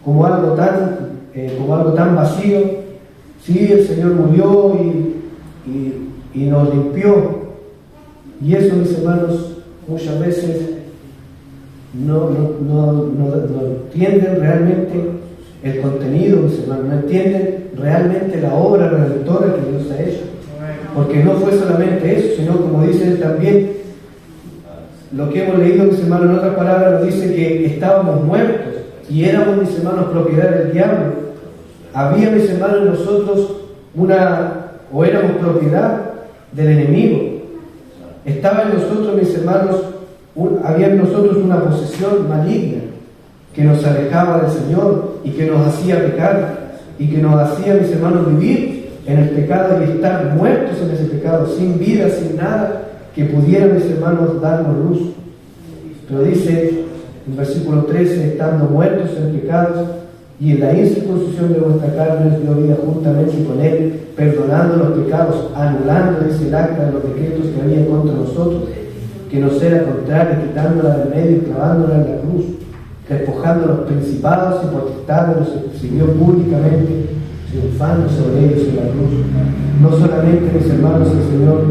como algo tan vacío. Sí, el Señor murió y nos limpió. Y eso, mis hermanos, muchas veces no entienden realmente el contenido, mis hermanos, no entienden realmente la obra redentora que Dios ha hecho. Porque no fue solamente eso, sino, como dice él también, lo que hemos leído, mis hermanos, en otras palabras, nos dice que estábamos muertos y éramos, mis hermanos, propiedad del diablo. Había, mis hermanos, en nosotros éramos propiedad del enemigo. Estaba en nosotros, mis hermanos, había en nosotros una posesión maligna que nos alejaba del Señor y que nos hacía pecar y que nos hacía, mis hermanos, vivir en el pecado y estar muertos en ese pecado, sin vida, sin nada que pudiera, mis hermanos, darnos luz. Pero dice en el versículo 13: estando muertos en pecados y en la incircuncisión de vuestra carne, os dio vida juntamente con Él, perdonando los pecados, anulando, dice, el acta de los decretos que había contra nosotros, que nos era contraria, quitándola del medio y clavándola en la cruz, despojando los principados y potestades, los exhibió públicamente, triunfando sobre ellos en la cruz. No solamente, mis hermanos, el Señor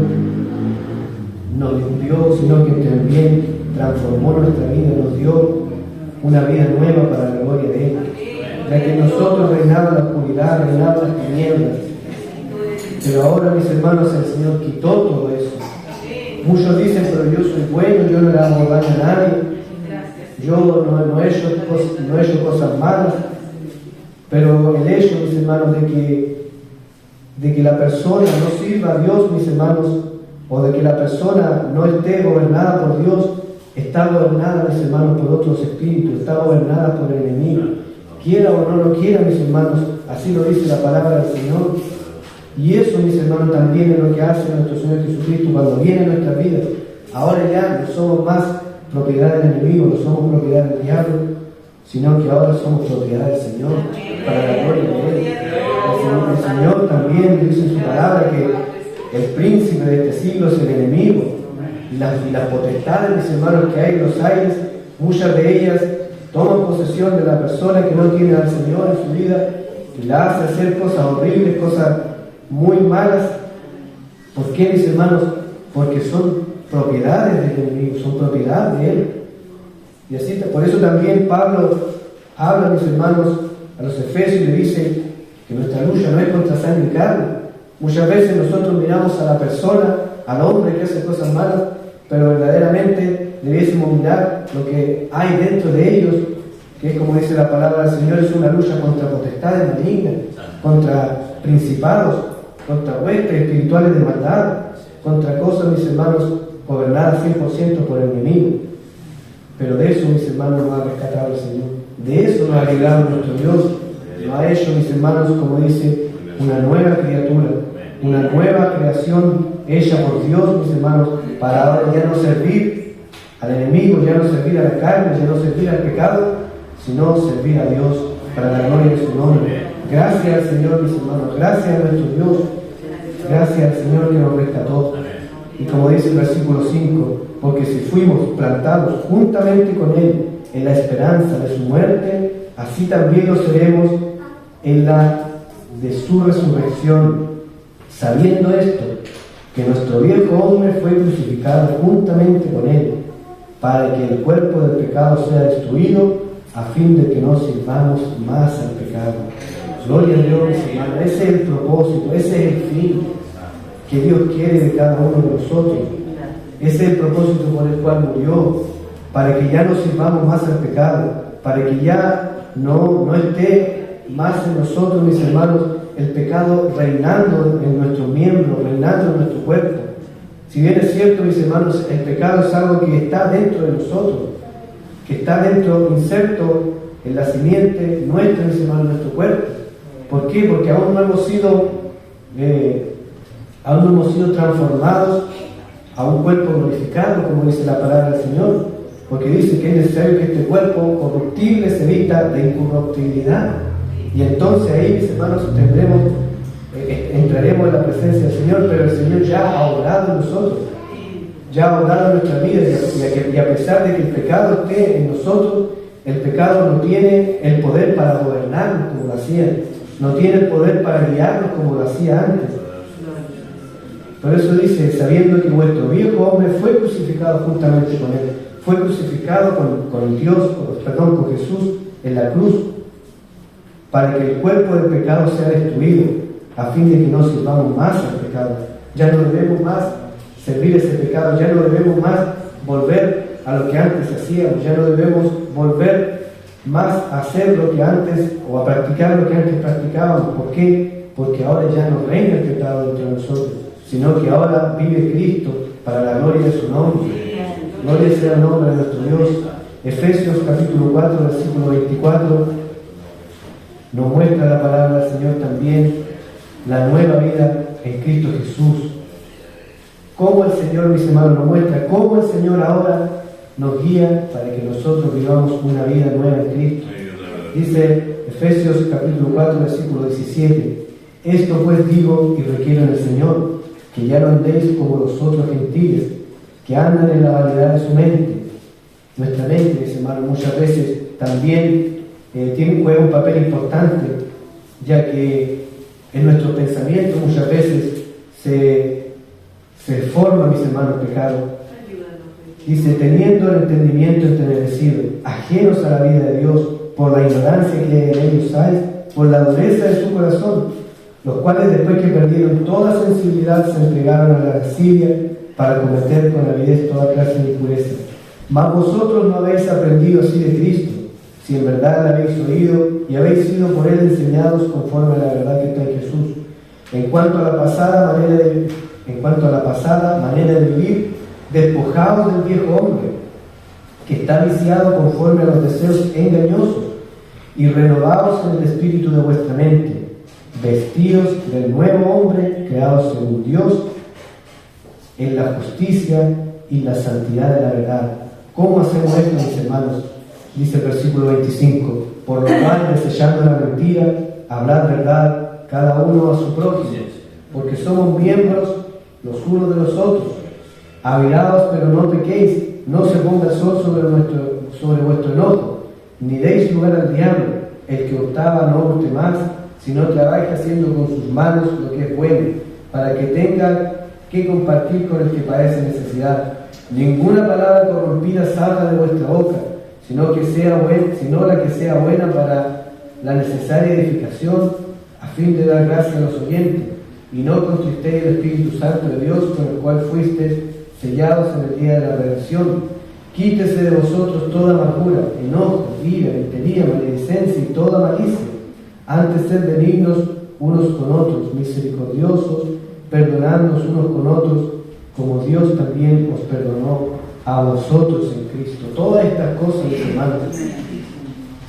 nos limpió, sino que también transformó nuestra vida, nos dio una vida nueva para la gloria de Él. Ya que en nosotros reinaba la oscuridad, reinaban las tinieblas, pero ahora, mis hermanos, el Señor quitó todo eso. Muchos dicen: pero yo soy bueno, yo no le hago daño a nadie, yo no he hecho cosas malas. Pero el hecho, mis hermanos, de que la persona no sirva a Dios, mis hermanos, o de que la persona no esté gobernada por Dios, está gobernada, mis hermanos, por otros espíritus, está gobernada por el enemigo. Quiera o no lo quiera, mis hermanos, así lo dice la palabra del Señor. Y eso, mis hermanos, también es lo que hace nuestro Señor Jesucristo cuando viene a nuestra vida. Ahora ya no somos más propiedad del enemigo, no somos propiedad del diablo, sino que ahora somos propiedad del Señor, para la gloria de Él. El Señor también dice en su palabra que el príncipe de este siglo es el enemigo. Y las potestades, mis hermanos, que hay en los aires, muchas de ellas toman posesión de la persona que no tiene al Señor en su vida y la hace hacer cosas horribles, cosas muy malas. ¿Por qué, mis hermanos? Porque son propiedades del enemigo, son propiedad de Él. Y así, por eso también Pablo habla, mis hermanos, a los Efesios y le dice que nuestra lucha no es contra sangre y carne. Muchas veces nosotros miramos a la persona, al hombre que hace cosas malas, pero verdaderamente debiésemos mirar lo que hay dentro de ellos, que es como dice la palabra del Señor, es una lucha contra potestades malignas, contra principados, contra huestes espirituales de maldad, contra cosas, mis hermanos, gobernadas 100% por el enemigo. Pero de eso, mis hermanos, nos ha rescatado el Señor. De eso nos ha librado nuestro Dios. Nos ha hecho, mis hermanos, como dice, una nueva criatura, una nueva creación hecha por Dios, mis hermanos, para ahora ya no servir al enemigo, ya no servir a la carne, ya no servir al pecado, sino servir a Dios para la gloria de su nombre. Gracias al Señor, mis hermanos, gracias a nuestro Dios, gracias al Señor que nos rescató. Y como dice el versículo 5, porque si fuimos plantados juntamente con Él en la esperanza de su muerte, así también lo seremos en la de su resurrección, sabiendo esto, que nuestro viejo hombre fue crucificado juntamente con Él, para que el cuerpo del pecado sea destruido, a fin de que no sirvamos más al pecado. Gloria a Dios, hermano. Ese es el propósito, ese es el fin que Dios quiere de cada uno de nosotros. Ese es el propósito por el cual murió, para que ya no sirvamos más al pecado, para que ya no esté más en nosotros, mis hermanos, el pecado reinando en nuestros miembros, reinando en nuestro cuerpo. Si bien es cierto, mis hermanos, el pecado es algo que está dentro de nosotros, que está dentro, inserto en la simiente nuestra, mis hermanos, en nuestro cuerpo. ¿Por qué? Porque aún no hemos sido transformados a un cuerpo glorificado, como dice la palabra del Señor, porque dice que es necesario que este cuerpo corruptible se vista de incorruptibilidad. Y entonces ahí, mis hermanos, entraremos en la presencia del Señor, pero el Señor ya ha obrado en nosotros, ya ha obrado en nuestra vida, y a pesar de que el pecado esté en nosotros, el pecado no tiene el poder para gobernarnos como lo hacía, no tiene el poder para guiarnos como lo hacía antes. Por eso dice, sabiendo que vuestro viejo hombre fue crucificado juntamente con Él, fue crucificado con Jesús en la cruz, para que el cuerpo del pecado sea destruido, a fin de que no sirvamos más al pecado. Ya no debemos más servir ese pecado, ya no debemos más volver a lo que antes hacíamos, ya no debemos volver más a hacer lo que antes, o a practicar lo que antes practicábamos. ¿Por qué? Porque ahora ya no reina el pecado dentro de nosotros, sino que ahora vive Cristo para la gloria de su nombre. Gloria sea el nombre de nuestro Dios. Efesios capítulo 4, versículo 24, nos muestra la palabra del Señor también la nueva vida en Cristo Jesús. Cómo el Señor, mis hermanos, nos muestra cómo el Señor ahora nos guía para que nosotros vivamos una vida nueva en Cristo. Dice Efesios capítulo 4, versículo 17, esto pues digo y requiero en el Señor, que ya no andéis como los otros gentiles, que andan en la vanidad de su mente. Nuestra mente, mis hermanos, muchas veces también juega un papel importante, ya que en nuestro pensamiento muchas veces se forma, mis hermanos, pecado. Dice, teniendo el entendimiento entenebrecido, ajenos a la vida de Dios, por la ignorancia que en ellos hay, por la dureza de su corazón, los cuales después que perdieron toda sensibilidad se entregaron a la lascivia para cometer con avidez toda clase de impureza. Mas vosotros no habéis aprendido así de Cristo, si en verdad la habéis oído y habéis sido por Él enseñados conforme a la verdad que está en Jesús. En cuanto a la pasada manera de vivir, despojaos del viejo hombre, que está viciado conforme a los deseos engañosos, y renovaos en el espíritu de vuestra mente, vestidos del nuevo hombre, creado según Dios, en la justicia y la santidad de la verdad. ¿Cómo hacemos esto, mis hermanos? Dice el versículo 25, por lo cual, desechando la mentira, hablad verdad, cada uno a su prójimo, porque somos miembros los unos de los otros. Aviraos, pero no pequéis, no se ponga el sol sobre vuestro enojo, ni deis lugar al diablo. El que hurtaba no hurte más, sino trabaje haciendo con sus manos lo que es bueno, para que tenga que compartir con el que padece necesidad. Ninguna palabra corrompida salga de vuestra boca, sino la que sea buena para la necesaria edificación, a fin de dar gracia a los oyentes, y no contristéis el Espíritu Santo de Dios, con el cual fuisteis sellados en el día de la redención. Quítese de vosotros toda amargura, enojo, ira, gritería, maledicencia y toda malicia. Antes sed benignos unos con otros, misericordiosos, perdonándonos unos con otros, como Dios también os perdonó a vosotros en Cristo. Todas estas cosas, mis hermanos,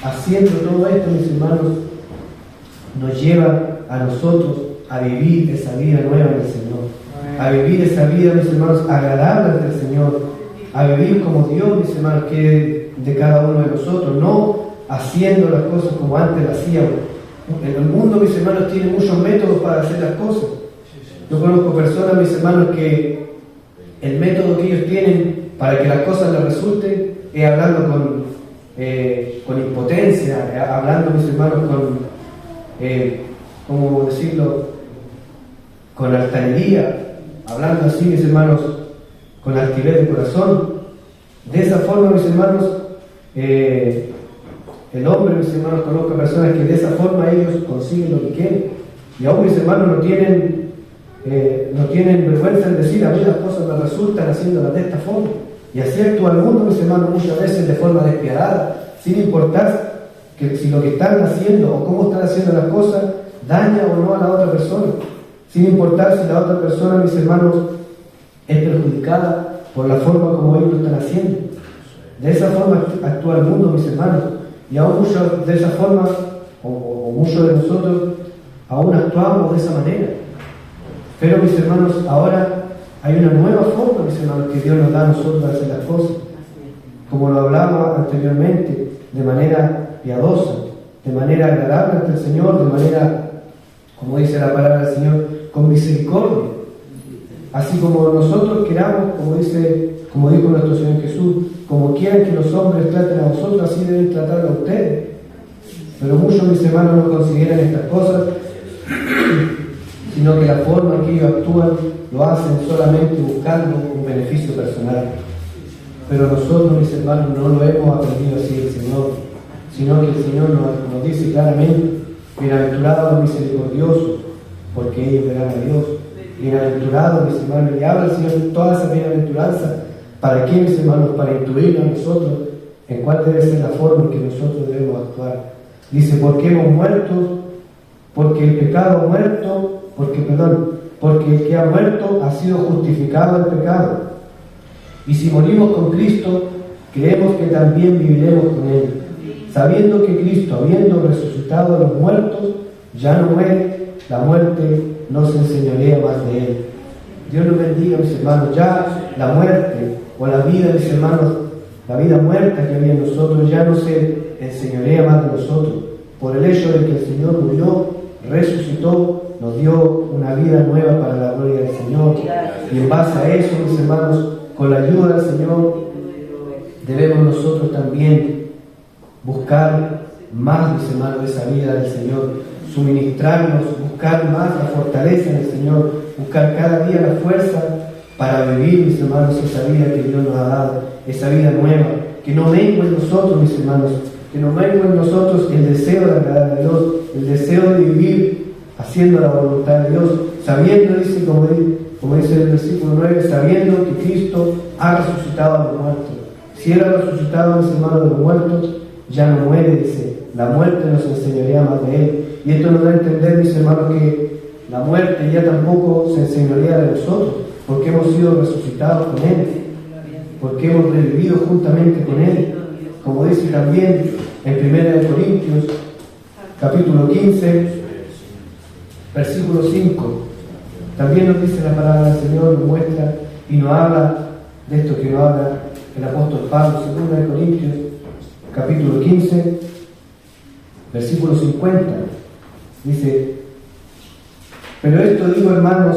haciendo todo esto, mis hermanos, nos lleva a nosotros a vivir esa vida nueva en el Señor, a vivir esa vida, mis hermanos, agradable ante el Señor, a vivir como Dios, mis hermanos, quiere de cada uno de nosotros, no haciendo las cosas como antes las hacíamos. En el mundo, mis hermanos, tiene muchos métodos para hacer las cosas. Yo conozco personas, mis hermanos, que el método que ellos tienen para que las cosas les resulten es hablando con impotencia, hablando, mis hermanos, ¿cómo decirlo?, con altanería, hablando así, mis hermanos, con altivez de corazón. De esa forma, mis hermanos, el hombre, mis hermanos, conozco personas que de esa forma ellos consiguen lo que quieren, y aún, mis hermanos, no tienen vergüenza en decir: a mí las cosas me resultan haciéndolas de esta forma. Y así actúa el mundo, mis hermanos, muchas veces de forma despiadada, sin importar que si lo que están haciendo o cómo están haciendo las cosas daña o no a la otra persona, sin importar si la otra persona, mis hermanos, es perjudicada por la forma como ellos lo están haciendo. De esa forma actúa el mundo, mis hermanos, y aún muchos de esa forma, o muchos de nosotros, aún actuamos de esa manera. Pero, mis hermanos, ahora hay una nueva forma, mis hermanos, que Dios nos da a nosotros de hacer las cosas. Como lo hablaba anteriormente, de manera piadosa, de manera agradable ante el Señor, de manera, como dice la palabra del Señor, con misericordia. Así como nosotros queramos, como dijo nuestro Señor Jesús, como quieran que los hombres traten a vosotros, así deben tratarlo a ustedes. Pero muchos, mis hermanos, no consideran estas cosas, sino que la forma en que ellos actúan lo hacen solamente buscando un beneficio personal. Pero nosotros, mis hermanos, no lo hemos aprendido así del Señor, sino que el Señor nos dice claramente: bienaventurados los misericordiosos, porque ellos verán a Dios. Bienaventurados, mis hermanos, y habla el Señor toda esa bienaventuranza. ¿Para qué, mis hermanos? Para instruirnos a nosotros en cuál debe ser la forma en que nosotros debemos actuar. Dice: porque hemos muerto, porque el pecado ha muerto, porque el que ha muerto ha sido justificado del pecado. Y si morimos con Cristo, creemos que también viviremos con Él, sabiendo que Cristo, habiendo resucitado a los muertos, ya no muere, la muerte no se enseñorea más de Él. Dios nos bendiga, mis hermanos. Ya la muerte o la vida, mis hermanos, la vida muerta que había en nosotros ya no se enseñorea más de nosotros. Por el hecho de que el Señor murió, resucitó, nos dio una vida nueva para la gloria del Señor. Y en base a eso, mis hermanos, con la ayuda del Señor, debemos nosotros también buscar más, mis hermanos, de esa vida del Señor, suministrarnos, buscar más la fortaleza en el Señor, buscar cada día la fuerza para vivir, mis hermanos, esa vida que Dios nos ha dado, esa vida nueva, que no mengue en nosotros, mis hermanos, que no mengue en nosotros el deseo de agradar a Dios, el deseo de vivir haciendo la voluntad de Dios, sabiendo, dice, como dice el versículo 9, sabiendo que Cristo ha resucitado a los muertos. Si Él ha resucitado, mis hermanos, de los muertos, ya no muere, dice, la muerte nos enseñaría más de Él. Y esto nos da a entender, mis hermanos, que la muerte ya tampoco se enseñaría de nosotros, porque hemos sido resucitados con Él. porque hemos revivido juntamente con Él. Como dice también en 1 Corintios, capítulo 15, versículo 5. También nos dice la palabra del Señor, nos muestra y nos habla de esto que nos habla el apóstol Pablo, 2 Corintios, capítulo 15, versículo 50. Dice: pero esto digo, hermanos,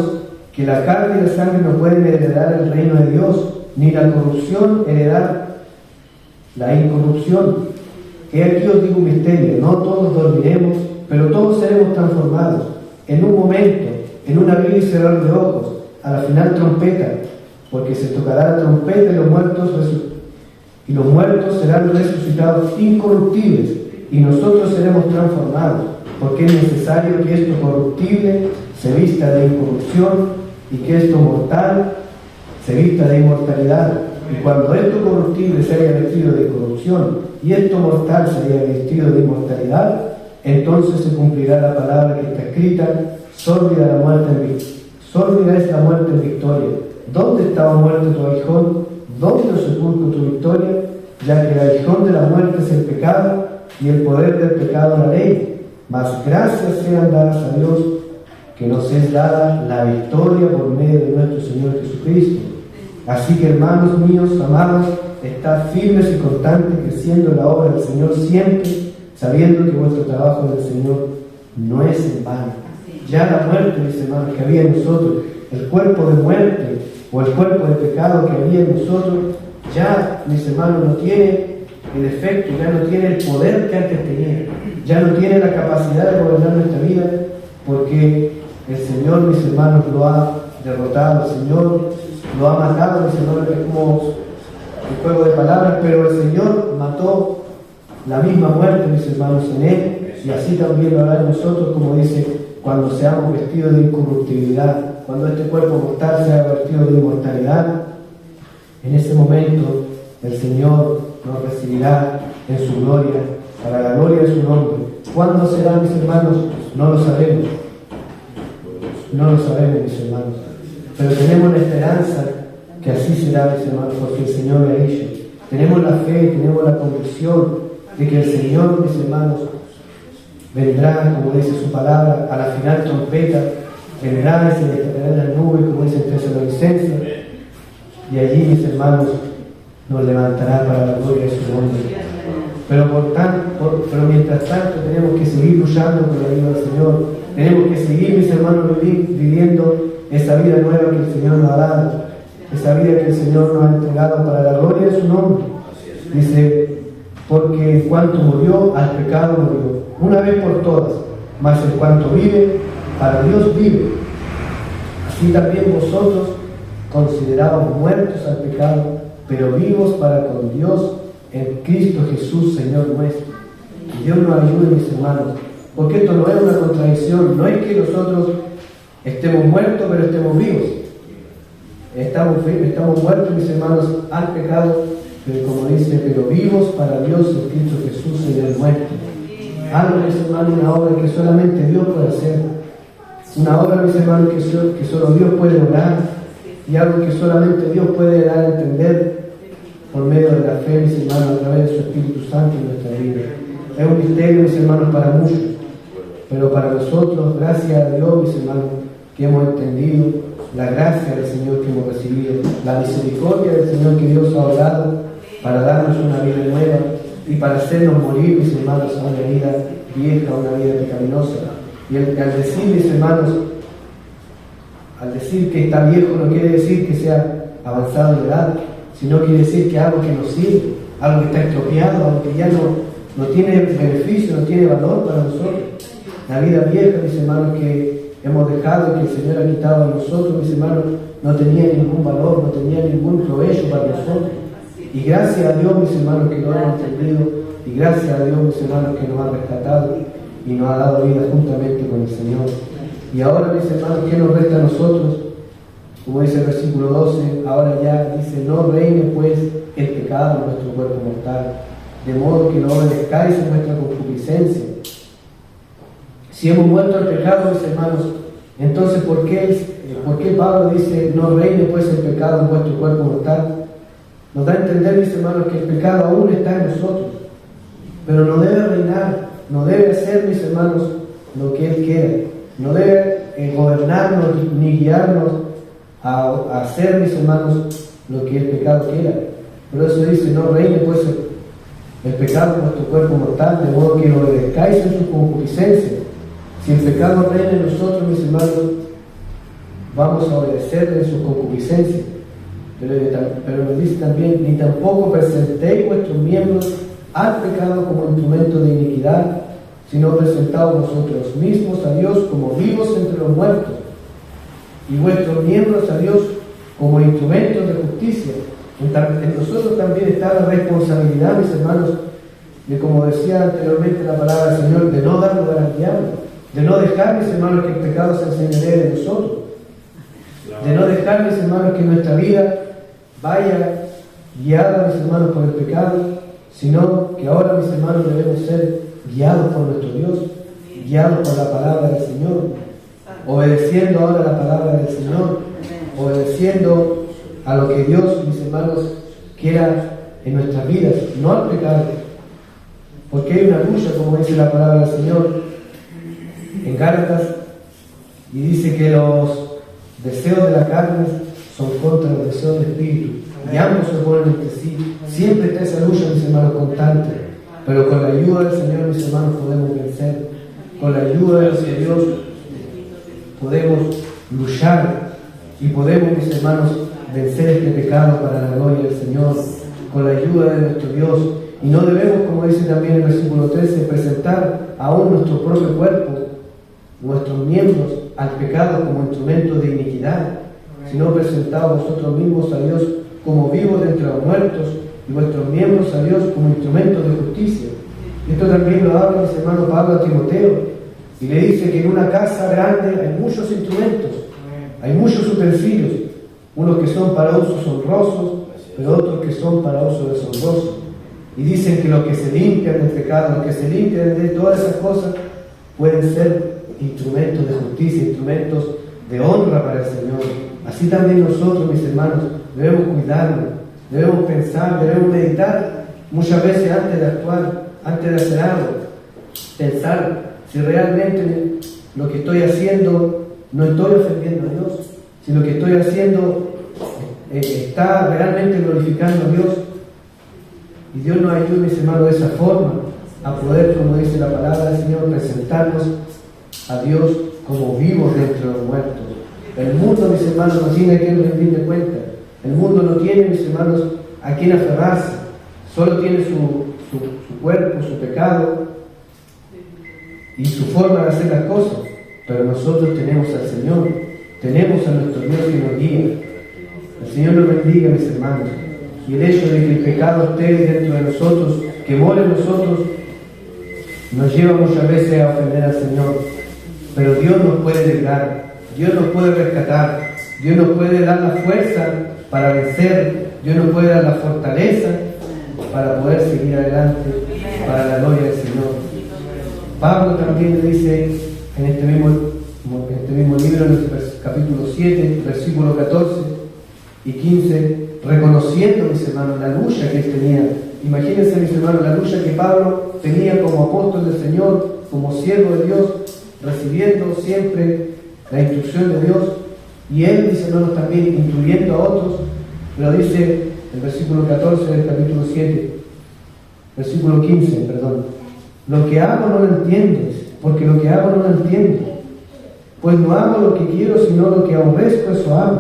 que la carne y la sangre no pueden heredar el reino de Dios, ni la corrupción heredar la incorrupción. He aquí os digo un misterio: no todos dormiremos, pero todos seremos transformados en un momento, en un abrir y cerrar de ojos, a la final trompeta, porque se tocará la trompeta y los muertos serán resucitados incorruptibles, y nosotros seremos transformados, porque es necesario que esto corruptible se vista de incorrupción y que esto mortal se vista de inmortalidad. Y cuando esto corruptible se haya vestido de corrupción y esto mortal se haya vestido de inmortalidad, entonces se cumplirá la palabra que está escrita: sórdida es la muerte en victoria. ¿Dónde estaba muerto tu aguijón? ¿Dónde os sepulcro tu victoria? Ya que el aguijón de la muerte es el pecado, y el poder del pecado la ley. Mas gracias sean dadas a Dios, que nos es dada la victoria por medio de nuestro Señor Jesucristo. Así que, hermanos míos amados, estad firmes y constantes, creciendo en la obra del Señor siempre, sabiendo que vuestro trabajo en el Señor no es en vano. Ya la muerte, mis hermanos, que había en nosotros, el cuerpo de muerte o el cuerpo de pecado que había en nosotros, ya, mis hermanos, no tiene el efecto, ya no tiene el poder que antes tenía, ya no tiene la capacidad de gobernar nuestra vida, porque el Señor, mis hermanos, lo ha derrotado, el Señor lo ha matado, mis hermanos. Es como un juego de palabras, pero el Señor mató la misma muerte, mis hermanos, en Él, y así también lo hará en nosotros, como dice: cuando seamos vestidos de incorruptibilidad, cuando este cuerpo mortal sea vestido de inmortalidad, en ese momento el Señor nos recibirá en su gloria, para la gloria de su nombre. ¿Cuándo será, mis hermanos? No lo sabemos. No lo sabemos, mis hermanos. Pero tenemos la esperanza que así será, mis hermanos, porque el Señor lo ha dicho. Tenemos la fe, tenemos la convicción de que el Señor, mis hermanos, vendrá, como dice su palabra, a la final trompeta, vendrá y se despertará en las nubes, como dice en Tesalonicenses, y allí, mis hermanos, nos levantará para la gloria de su nombre. Pero mientras tanto tenemos que seguir luchando por la vida del Señor. Tenemos que seguir, mis hermanos, viviendo esa vida nueva que el Señor nos ha dado, esa vida que el Señor nos ha entregado para la gloria de su nombre. Dice: porque en cuanto murió, al pecado murió, una vez por todas, mas en cuanto vive, para Dios vive. Así también vosotros, considerados muertos al pecado, pero vivos para con Dios en Cristo Jesús, Señor nuestro. Y Dios nos ayude, mis hermanos, porque esto no es una contradicción. No es que nosotros estemos muertos, pero estemos vivos. Estamos muertos, mis hermanos, al pecado, pero como dice: pero vivos para Dios en Cristo Jesús, Señor nuestro. Algo, mis hermanos, una obra que solamente Dios puede hacer. Una obra, mis hermanos, que solo Dios puede lograr, y algo que solamente Dios puede dar a entender por medio de la fe, mis hermanos, a través de su Espíritu Santo en nuestra vida. Es un misterio, mis hermanos, para muchos, pero para nosotros, gracias a Dios, mis hermanos, que hemos entendido la gracia del Señor que hemos recibido, la misericordia del Señor que Dios ha obrado para darnos una vida nueva y para hacernos morir, mis hermanos, a una vida vieja, a una vida pecaminosa. Y al decir, mis hermanos, al decir que está viejo, no quiere decir que sea avanzado en edad, sino quiere decir que algo que nos sirve, algo que está estropeado, algo que ya no tiene beneficio, no tiene valor para nosotros. La vida vieja, mis hermanos, que hemos dejado y que el Señor ha quitado a nosotros, mis hermanos, no tenía ningún valor, no tenía ningún provecho para nosotros. Y gracias a Dios, mis hermanos, que lo hemos entendido, y gracias a Dios, mis hermanos, que nos ha rescatado y nos ha dado vida juntamente con el Señor. Y ahora, mis hermanos, ¿qué nos resta a nosotros? Como dice el versículo 12, ahora ya dice: no reine pues el pecado en nuestro cuerpo mortal, de modo que no obedezcáis en nuestra concupiscencia. Si hemos muerto al pecado, mis hermanos, entonces ¿por qué Pablo dice: no reine pues el pecado en vuestro cuerpo mortal? Nos da a entender, mis hermanos, que el pecado aún está en nosotros, pero no debe reinar, no debe hacer, mis hermanos, lo que Él quiere, no debe gobernarnos ni guiarnos a hacer, mis hermanos, lo que el pecado quiera. Por eso dice: no reine pues el pecado en vuestro cuerpo mortal, de modo que obedezcáis en su concupiscencia. Si el pecado reina en nosotros, mis hermanos, vamos a obedecerle en su concupiscencia. Pero nos dice también: ni tampoco presentéis vuestros miembros al pecado como instrumento de iniquidad, sino presentaos vosotros mismos a Dios como vivos entre los muertos, y vuestros miembros a Dios como instrumentos de justicia. En nosotros también está la responsabilidad, mis hermanos, de, como decía anteriormente la palabra del Señor, de no dar lugar al diablo, de no dejar, mis hermanos, que el pecado se enseñoree de nosotros, de no dejar, mis hermanos, que nuestra vida vaya guiada, mis hermanos, por el pecado, sino que ahora, mis hermanos, debemos ser guiados por nuestro Dios, guiados por la palabra del Señor, obedeciendo ahora la palabra del Señor, obedeciendo a lo que Dios, mis hermanos, quiera en nuestras vidas, no al pecado, porque hay una lucha, como dice la palabra del Señor en Gálatas, y dice que los deseos de la carne son contra los deseos del Espíritu, y ambos se oponen entre sí. Siempre está esa lucha, mis hermanos, constante, pero con la ayuda del Señor, mis hermanos, podemos vencer. Con la ayuda del Señor podemos luchar y podemos, mis hermanos, vencer este pecado para la gloria del Señor, con la ayuda de nuestro Dios. Y no debemos, como dice también el versículo 13, presentar aún nuestro propio cuerpo, nuestros miembros, al pecado como instrumento de iniquidad, sino presentados vosotros mismos a Dios como vivos de entre los muertos, y vuestros miembros a Dios como instrumentos de justicia. Esto también lo habla, mis hermanos, Pablo a Timoteo, y le dice que en una casa grande hay muchos instrumentos, hay muchos utensilios, unos que son para usos honrosos, pero otros que son para uso deshonroso. Y dicen que los que se limpian del pecado, los que se limpian de todas esas cosas, pueden ser instrumentos de justicia, instrumentos de honra para el Señor. Así también nosotros, mis hermanos, debemos cuidarnos, debemos pensar, debemos meditar muchas veces antes de actuar, antes de hacer algo. Pensar si realmente lo que estoy haciendo no estoy ofendiendo a Dios, si lo que estoy haciendo está realmente glorificando a Dios. Y Dios nos ayude, mis hermanos, de esa forma a poder, como dice la palabra del Señor, presentarnos a Dios como vivos dentro de los muertos. El mundo, mis hermanos, no tiene a quien rendir de cuenta. El mundo no tiene, mis hermanos, a quien aferrarse. Solo tiene su cuerpo, su pecado y su forma de hacer las cosas. Pero nosotros tenemos al Señor, tenemos a nuestro Dios que nos guía. El Señor nos bendiga, mis hermanos. Y el hecho de que el pecado esté dentro de nosotros, que mora en nosotros, nos lleva muchas veces a ofender al Señor. Pero Dios nos puede librar, Dios nos puede rescatar, Dios nos puede dar la fuerza para vencer, Dios nos puede dar la fortaleza para poder seguir adelante para la gloria del Señor. Pablo también le dice en este mismo libro, en el capítulo 7, versículos 14 y 15, reconociendo, mis hermanos, la lucha que él tenía. Imagínense, mis hermanos, la lucha que Pablo tenía como apóstol del Señor, como siervo de Dios, recibiendo siempre la instrucción de Dios, y él, mis hermanos, también instruyendo a otros. Pero dice el versículo 14 del capítulo 7, versículo 15, perdón: lo que hago no lo entiendes, porque lo que hago no lo entiendo, pues no hago lo que quiero, sino lo que aborrezco, eso hago.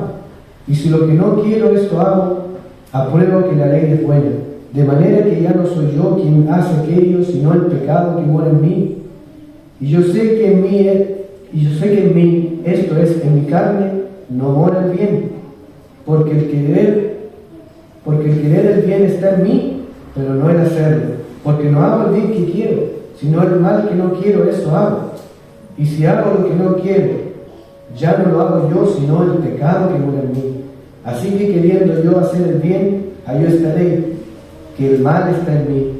Y si lo que no quiero, esto hago, apruebo que la ley es buena, de manera que ya no soy yo quien hace aquello, sino el pecado que mora en mí. Y yo sé que en mí, esto es, en mi carne, no mora el bien, porque el querer el bien está en mí, pero no el hacerlo, porque no hago el bien que quiero, sino el mal que no quiero, eso hago. Y si hago lo que no quiero, ya no lo hago yo, sino el pecado que mora en mí. Así que queriendo yo hacer el bien, hallo esta ley, que el mal está en mí,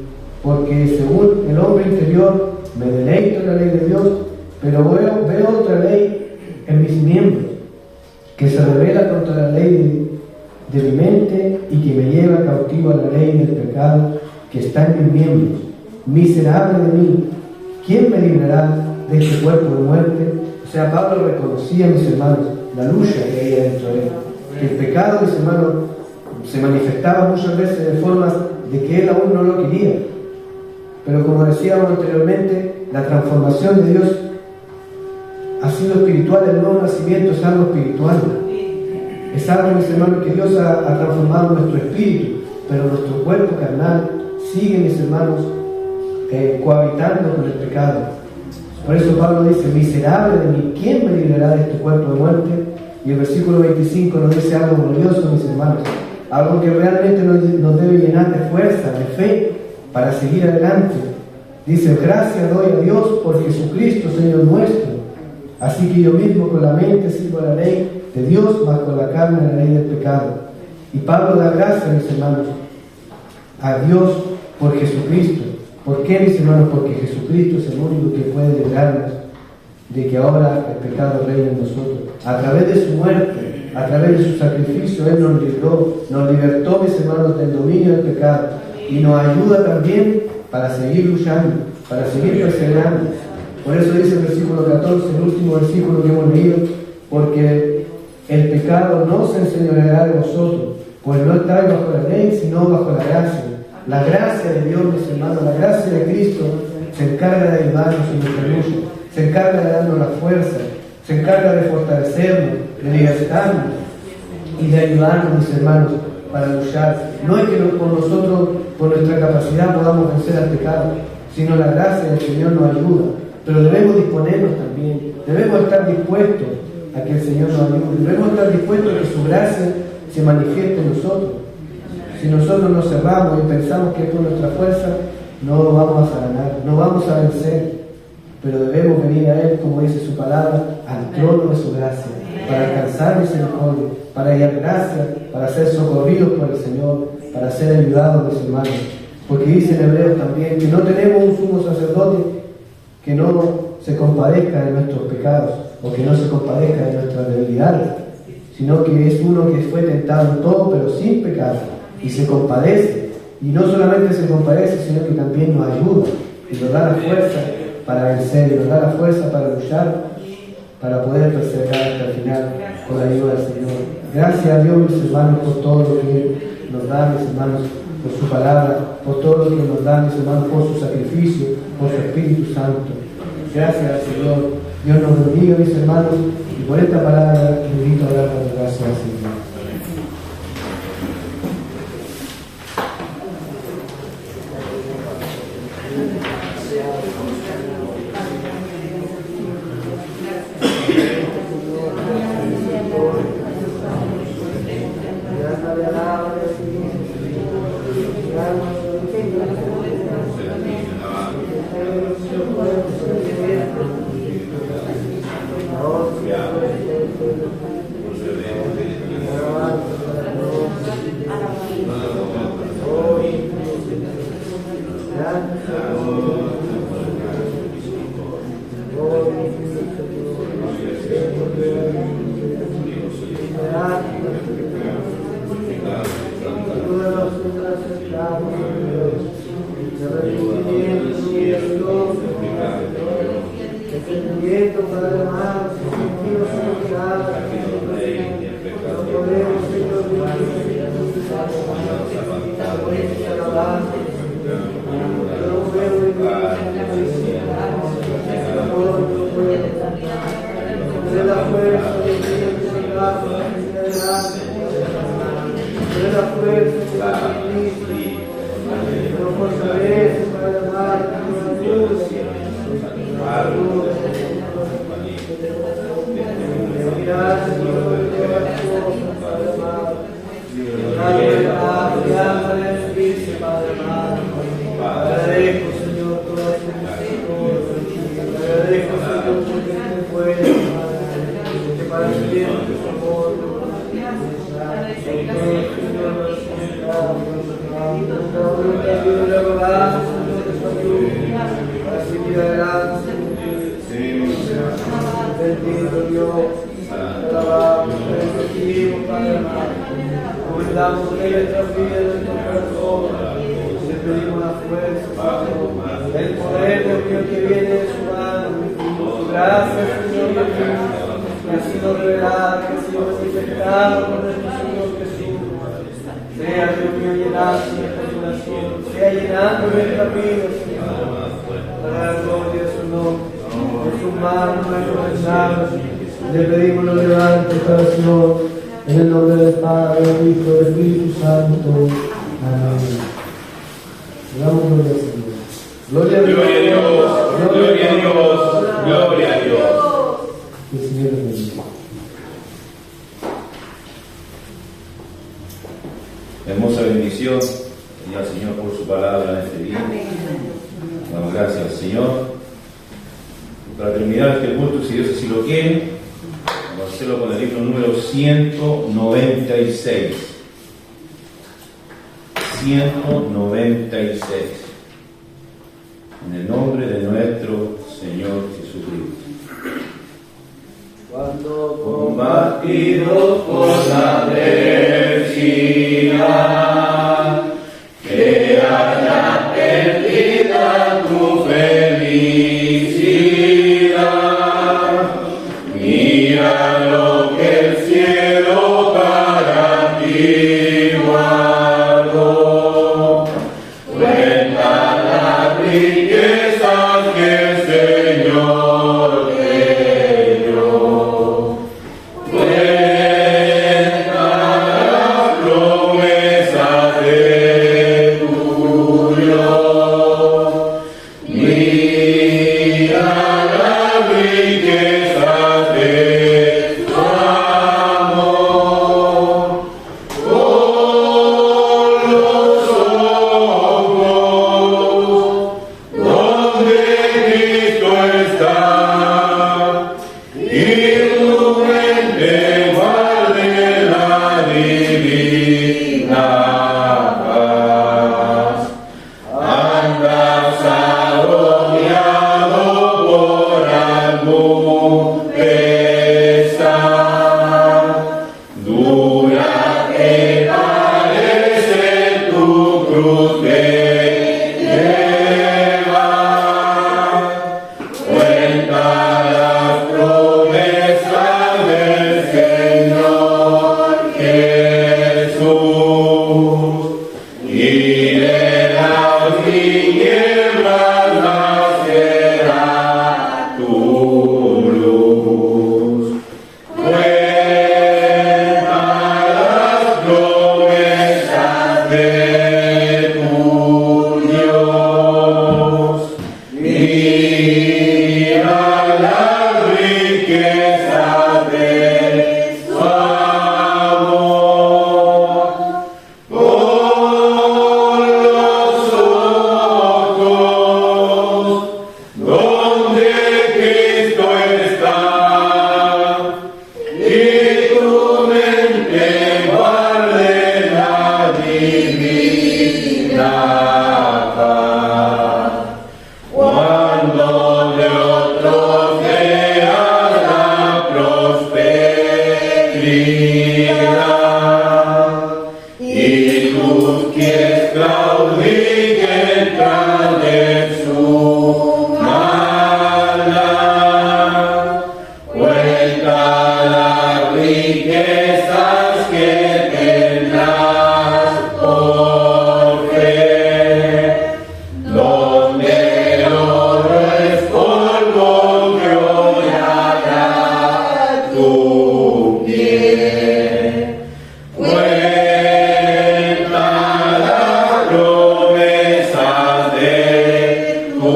porque según el hombre interior me deleito en la ley de Dios, pero veo otra ley en mis miembros, que se revela contra la ley de mi mente y que me lleva cautivo cautivo a la ley del pecado que está en mis miembros. Miserable de mí, ¿quién me librará de este cuerpo de muerte? O sea, Pablo reconocía, mis hermanos, la lucha que había dentro de él. Que el pecado, mis hermanos, se manifestaba muchas veces de formas de que él aún no lo quería. Pero como decíamos anteriormente, la transformación de Dios ha sido espiritual. El nuevo nacimiento es algo espiritual. Es algo, mis hermanos, que Dios ha transformado nuestro espíritu, pero nuestro cuerpo carnal sigue, mis hermanos, cohabitando con el pecado. Por eso Pablo dice: miserable de mí, ¿quién me librará de este cuerpo de muerte? Y el versículo 25 nos dice algo glorioso, mis hermanos, algo que realmente nos debe llenar de fuerza, de fe, para seguir adelante. Dice: gracias doy a Dios por Jesucristo, Señor nuestro. Así que yo mismo con la mente sirvo a la ley de Dios, mas con la carne a la ley del pecado. Y Pablo da gracias, mis hermanos, a Dios por Jesucristo. ¿Por qué, mis hermanos? Porque Jesucristo es el único que puede librarnos de que ahora el pecado reine en nosotros. A través de su muerte, a través de su sacrificio, Él nos libró, nos libertó, mis hermanos, del dominio del pecado, y nos ayuda también para seguir luchando, para seguir perseverando. Por eso dice el versículo 14, el último versículo que hemos leído: porque el pecado no se enseñoreará de vosotros, pues no estáis bajo la ley, sino bajo la gracia. La gracia de Dios, mis hermanos, la gracia de Cristo se encarga de ayudarnos en nuestra lucha, se encarga de darnos la fuerza, se encarga de fortalecernos, de libertarnos y de ayudarnos, mis hermanos, para luchar. No es que por nosotros, por nuestra capacidad, podamos vencer al pecado, sino la gracia del Señor nos ayuda. Pero debemos disponernos también, debemos estar dispuestos a que el Señor nos ayude, debemos estar dispuestos a que su gracia se manifieste en nosotros. Si nosotros nos cerramos y pensamos que es por nuestra fuerza, no vamos a ganar, no vamos a vencer. Pero debemos venir a Él, como dice su palabra, al trono de su gracia, para alcanzar misericordia, para hallar gracia, para ser socorridos por el Señor, para ser ayudados, mis hermanos. Porque dice en Hebreos también que no tenemos un sumo sacerdote que no se compadezca de nuestros pecados, o que no se compadezca de nuestras debilidades, sino que es uno que fue tentado en todo, pero sin pecado, y se compadece. Y no solamente se compadece, sino que también nos ayuda y nos da la fuerza para vencer, y nos da la fuerza para luchar, para poder perseverar hasta el final con la ayuda del Señor. Gracias a Dios, mis hermanos, por todo lo que nos da, mis hermanos, por su palabra, por todo lo que nos da, mis hermanos, por su sacrificio, por su Espíritu Santo. Gracias al Señor. Dios nos bendiga, mis hermanos, y por esta palabra les invito a dar las gracias al Señor. encomendamos en nuestra vida, en nuestro corazón, le pedimos la fuerza, el poder de Dios que viene de su mano, su gracia, Señor, que ha sido revelada, que ha sido manifestada por nuestro Señor Jesús. Sea, Dios mío, llenando nuestra corazón, sea llenando nuestra vida, Señor, para la gloria de su nombre. En sus manos la encomendamos, le pedimos los levantes para el Señor, en el nombre del Padre, del Hijo, del Espíritu Santo. Amén. Damos gloria al Señor. Gloria a Dios. Gloria a Dios. Gloria a Dios. Gloria a Dios. Que el Señor les bendiga. Hermosa bendición, al Señor por su palabra en este día. Damos gracias al Señor. Para terminar este culto, si Dios así lo quiere, vamos a hacerlo con el libro número 196. 196. En el nombre de nuestro Señor Jesucristo. Cuando Combatidos por la adversidad, que haya perdida tu felicidad, mira lo que el cielo para ti guardó. Cuenta las riquezas que el Señor te dio. Cuenta las promesas de tu Dios. Mira las riquezas de tu amor. Con los ojos donde Cristo está, y tu mente guarde la divina paz. Andas agobiado por algún pesar, dura que parece tu cruz de llevar. Cuenta las promesas del Señor Jesús, y de las tinieblas nacerá tu luz. Cuenta las promesas de tu Dios. Mira las riquezas de su amor. Con los ojos donde Cristo está, y tu mente guarde la divina paz. Cuando de otros veas la prosperidad, y tus pies claudiquen tras de su maldad, cuenta las riquezas que tendrás por fe, donde el oro es polvo que hollará tu pie. Cuenta las promesas de tu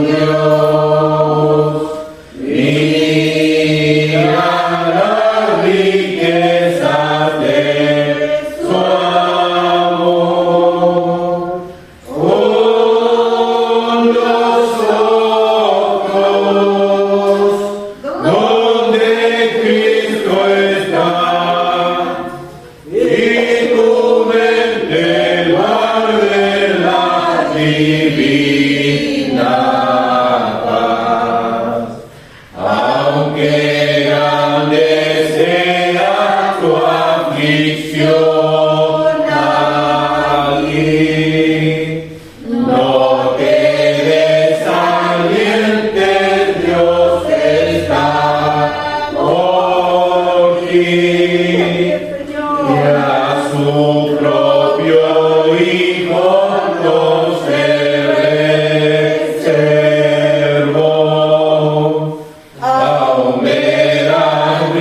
Dios. Mira las riquezas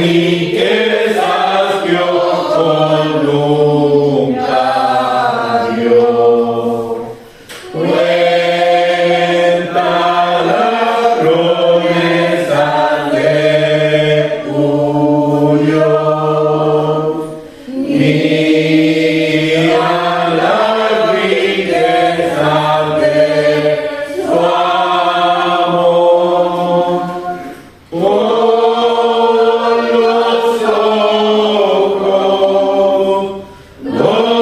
riquezas yo voluntario. Cuenta las promesas de Julio. Mira las riquezas de su amor. Pon los ojos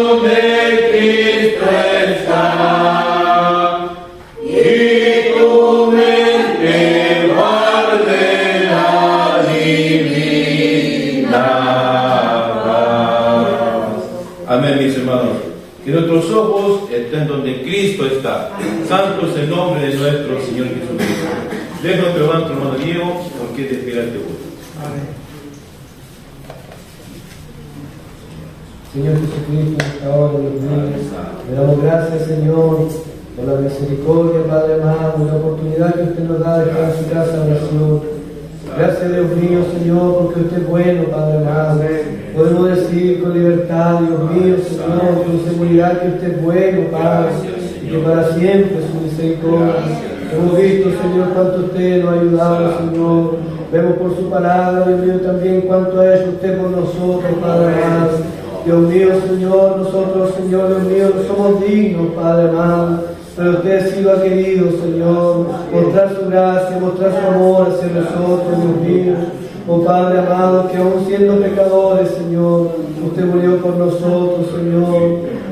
donde Cristo está y tu mente guarde la divina paz. Amén, mis hermanos. Que nuestros ojos estén donde Cristo está. Santo es el nombre de nuestro Señor Jesucristo. Dejo nuestro hermano Diego, porque te espera este culto. Señor Jesucristo, en esta hora, Dios mío, le damos gracias, Señor, por la misericordia, Padre amado, y la oportunidad que usted nos da de estar en su casa de oración. Gracias, Dios mío, Señor, porque usted es bueno, Padre amado. Podemos decir con libertad, Dios mío, Señor, con seguridad que usted es bueno, Padre, y que para siempre su misericordia. Hemos visto, Señor, cuánto usted nos ha ayudado, Señor. Vemos por su palabra, Dios mío, también cuánto ha hecho usted por nosotros, Padre amado. Dios mío, Señor, nosotros, Señor, Dios mío, no somos dignos, Padre amado, pero usted sí lo ha querido, Señor, mostrar su gracia, mostrar su amor hacia nosotros, Dios mío. Oh Padre amado, que aún siendo pecadores, Señor, usted murió por nosotros, Señor.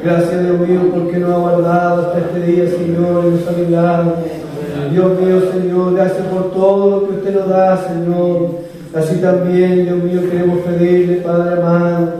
Gracias, Dios mío, porque nos ha guardado hasta este día, Señor, y nos ha librado. Dios mío, Señor, gracias por todo lo que usted nos da, Señor. Así también, Dios mío, queremos pedirle, Padre amado,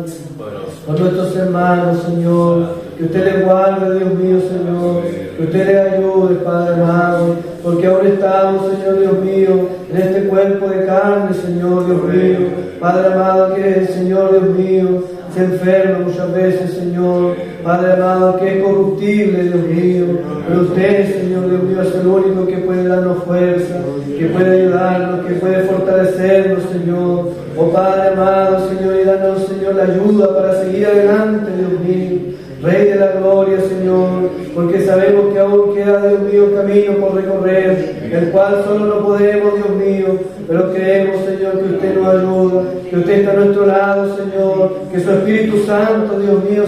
por nuestros hermanos, Señor, que usted les guarde, Dios mío, Señor, que usted les ayude, Padre amado, porque ahora estamos, Señor, Dios mío, en este cuerpo de carne, Señor, Dios mío, Padre amado, que el Señor, Dios mío, se enferma muchas veces, Señor, Padre amado, que es corruptible, Dios mío, pero usted, Señor, Dios mío, es el único que puede darnos fuerza, que puede ayudarnos, que puede fortalecernos, Señor. Oh Padre amado, Señor, y danos, Señor, la ayuda para seguir adelante, Dios mío. Rey de la gloria, Señor, porque sabemos que aún queda, Dios mío, camino por recorrer, el cual solo no podemos, Dios mío, pero creemos, Señor, que usted nos ayuda, que usted está a nuestro lado, Señor, que su Espíritu Santo, Dios mío,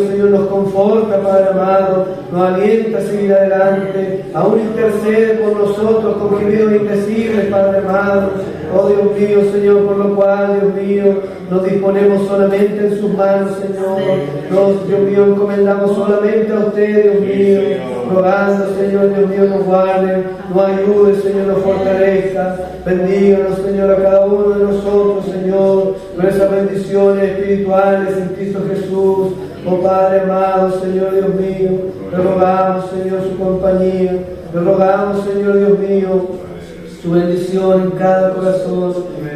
Señor, nos conforta, Padre amado, nos alienta a seguir adelante, aún intercede por nosotros con gemidos indecibles, Padre amado. Oh Dios mío, Señor, por lo cual, Dios mío, nos disponemos solamente en sus manos, Señor. Nos, Dios mío, encomendamos solamente a usted, Dios mío, rogando, Señor, Dios mío, nos guarde, nos ayude, Señor, nos fortalezca. Bendíganos, Señor, a cada uno de nosotros, Señor, con esas bendiciones espirituales en Cristo Jesús. Oh Padre amado, Señor, Dios mío, le rogamos, Señor, su compañía. Le rogamos, Señor, Dios mío, su bendición en cada corazón,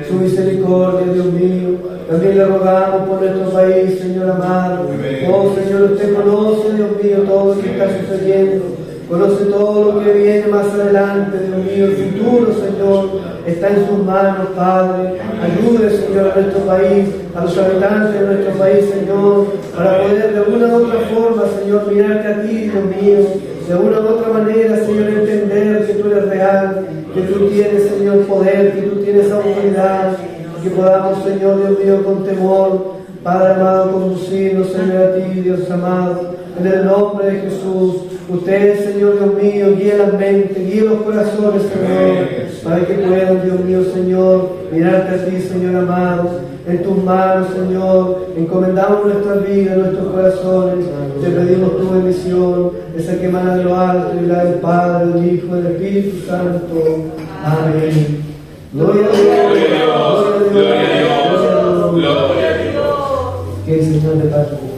su misericordia, Dios mío. También le rogamos por nuestro país, Señor amado. Oh Señor, usted conoce, Dios mío, todo lo que está sucediendo. Conoce todo lo que viene más adelante, Dios mío. El futuro, Señor, está en sus manos, Padre. Ayude, Señor, a nuestro país, a los habitantes de nuestro país, Señor, para poder de alguna u otra forma, Señor, mirarte a ti, Dios mío. De alguna u otra manera, Señor, entender que tú eres real, que tú tienes, Señor, poder, que tú tienes autoridad, que podamos, Señor, Dios mío, con temor, Padre amado, conducirnos, Señor, a ti, Dios amado, en el nombre de Jesús. Usted, Señor, Dios mío, guíe las mentes, guíe los corazones, Señor, para que puedan, Dios mío, Señor, mirarte a ti, Señor amado. En tus manos, Señor, encomendamos nuestras vidas, nuestros corazones. Te pedimos tu bendición, esa que emana de lo alto, y la del Padre, del Hijo, del Espíritu Santo. Amén. Gloria a Dios, gloria a Dios, gloria a Dios. Que el Señor te pague.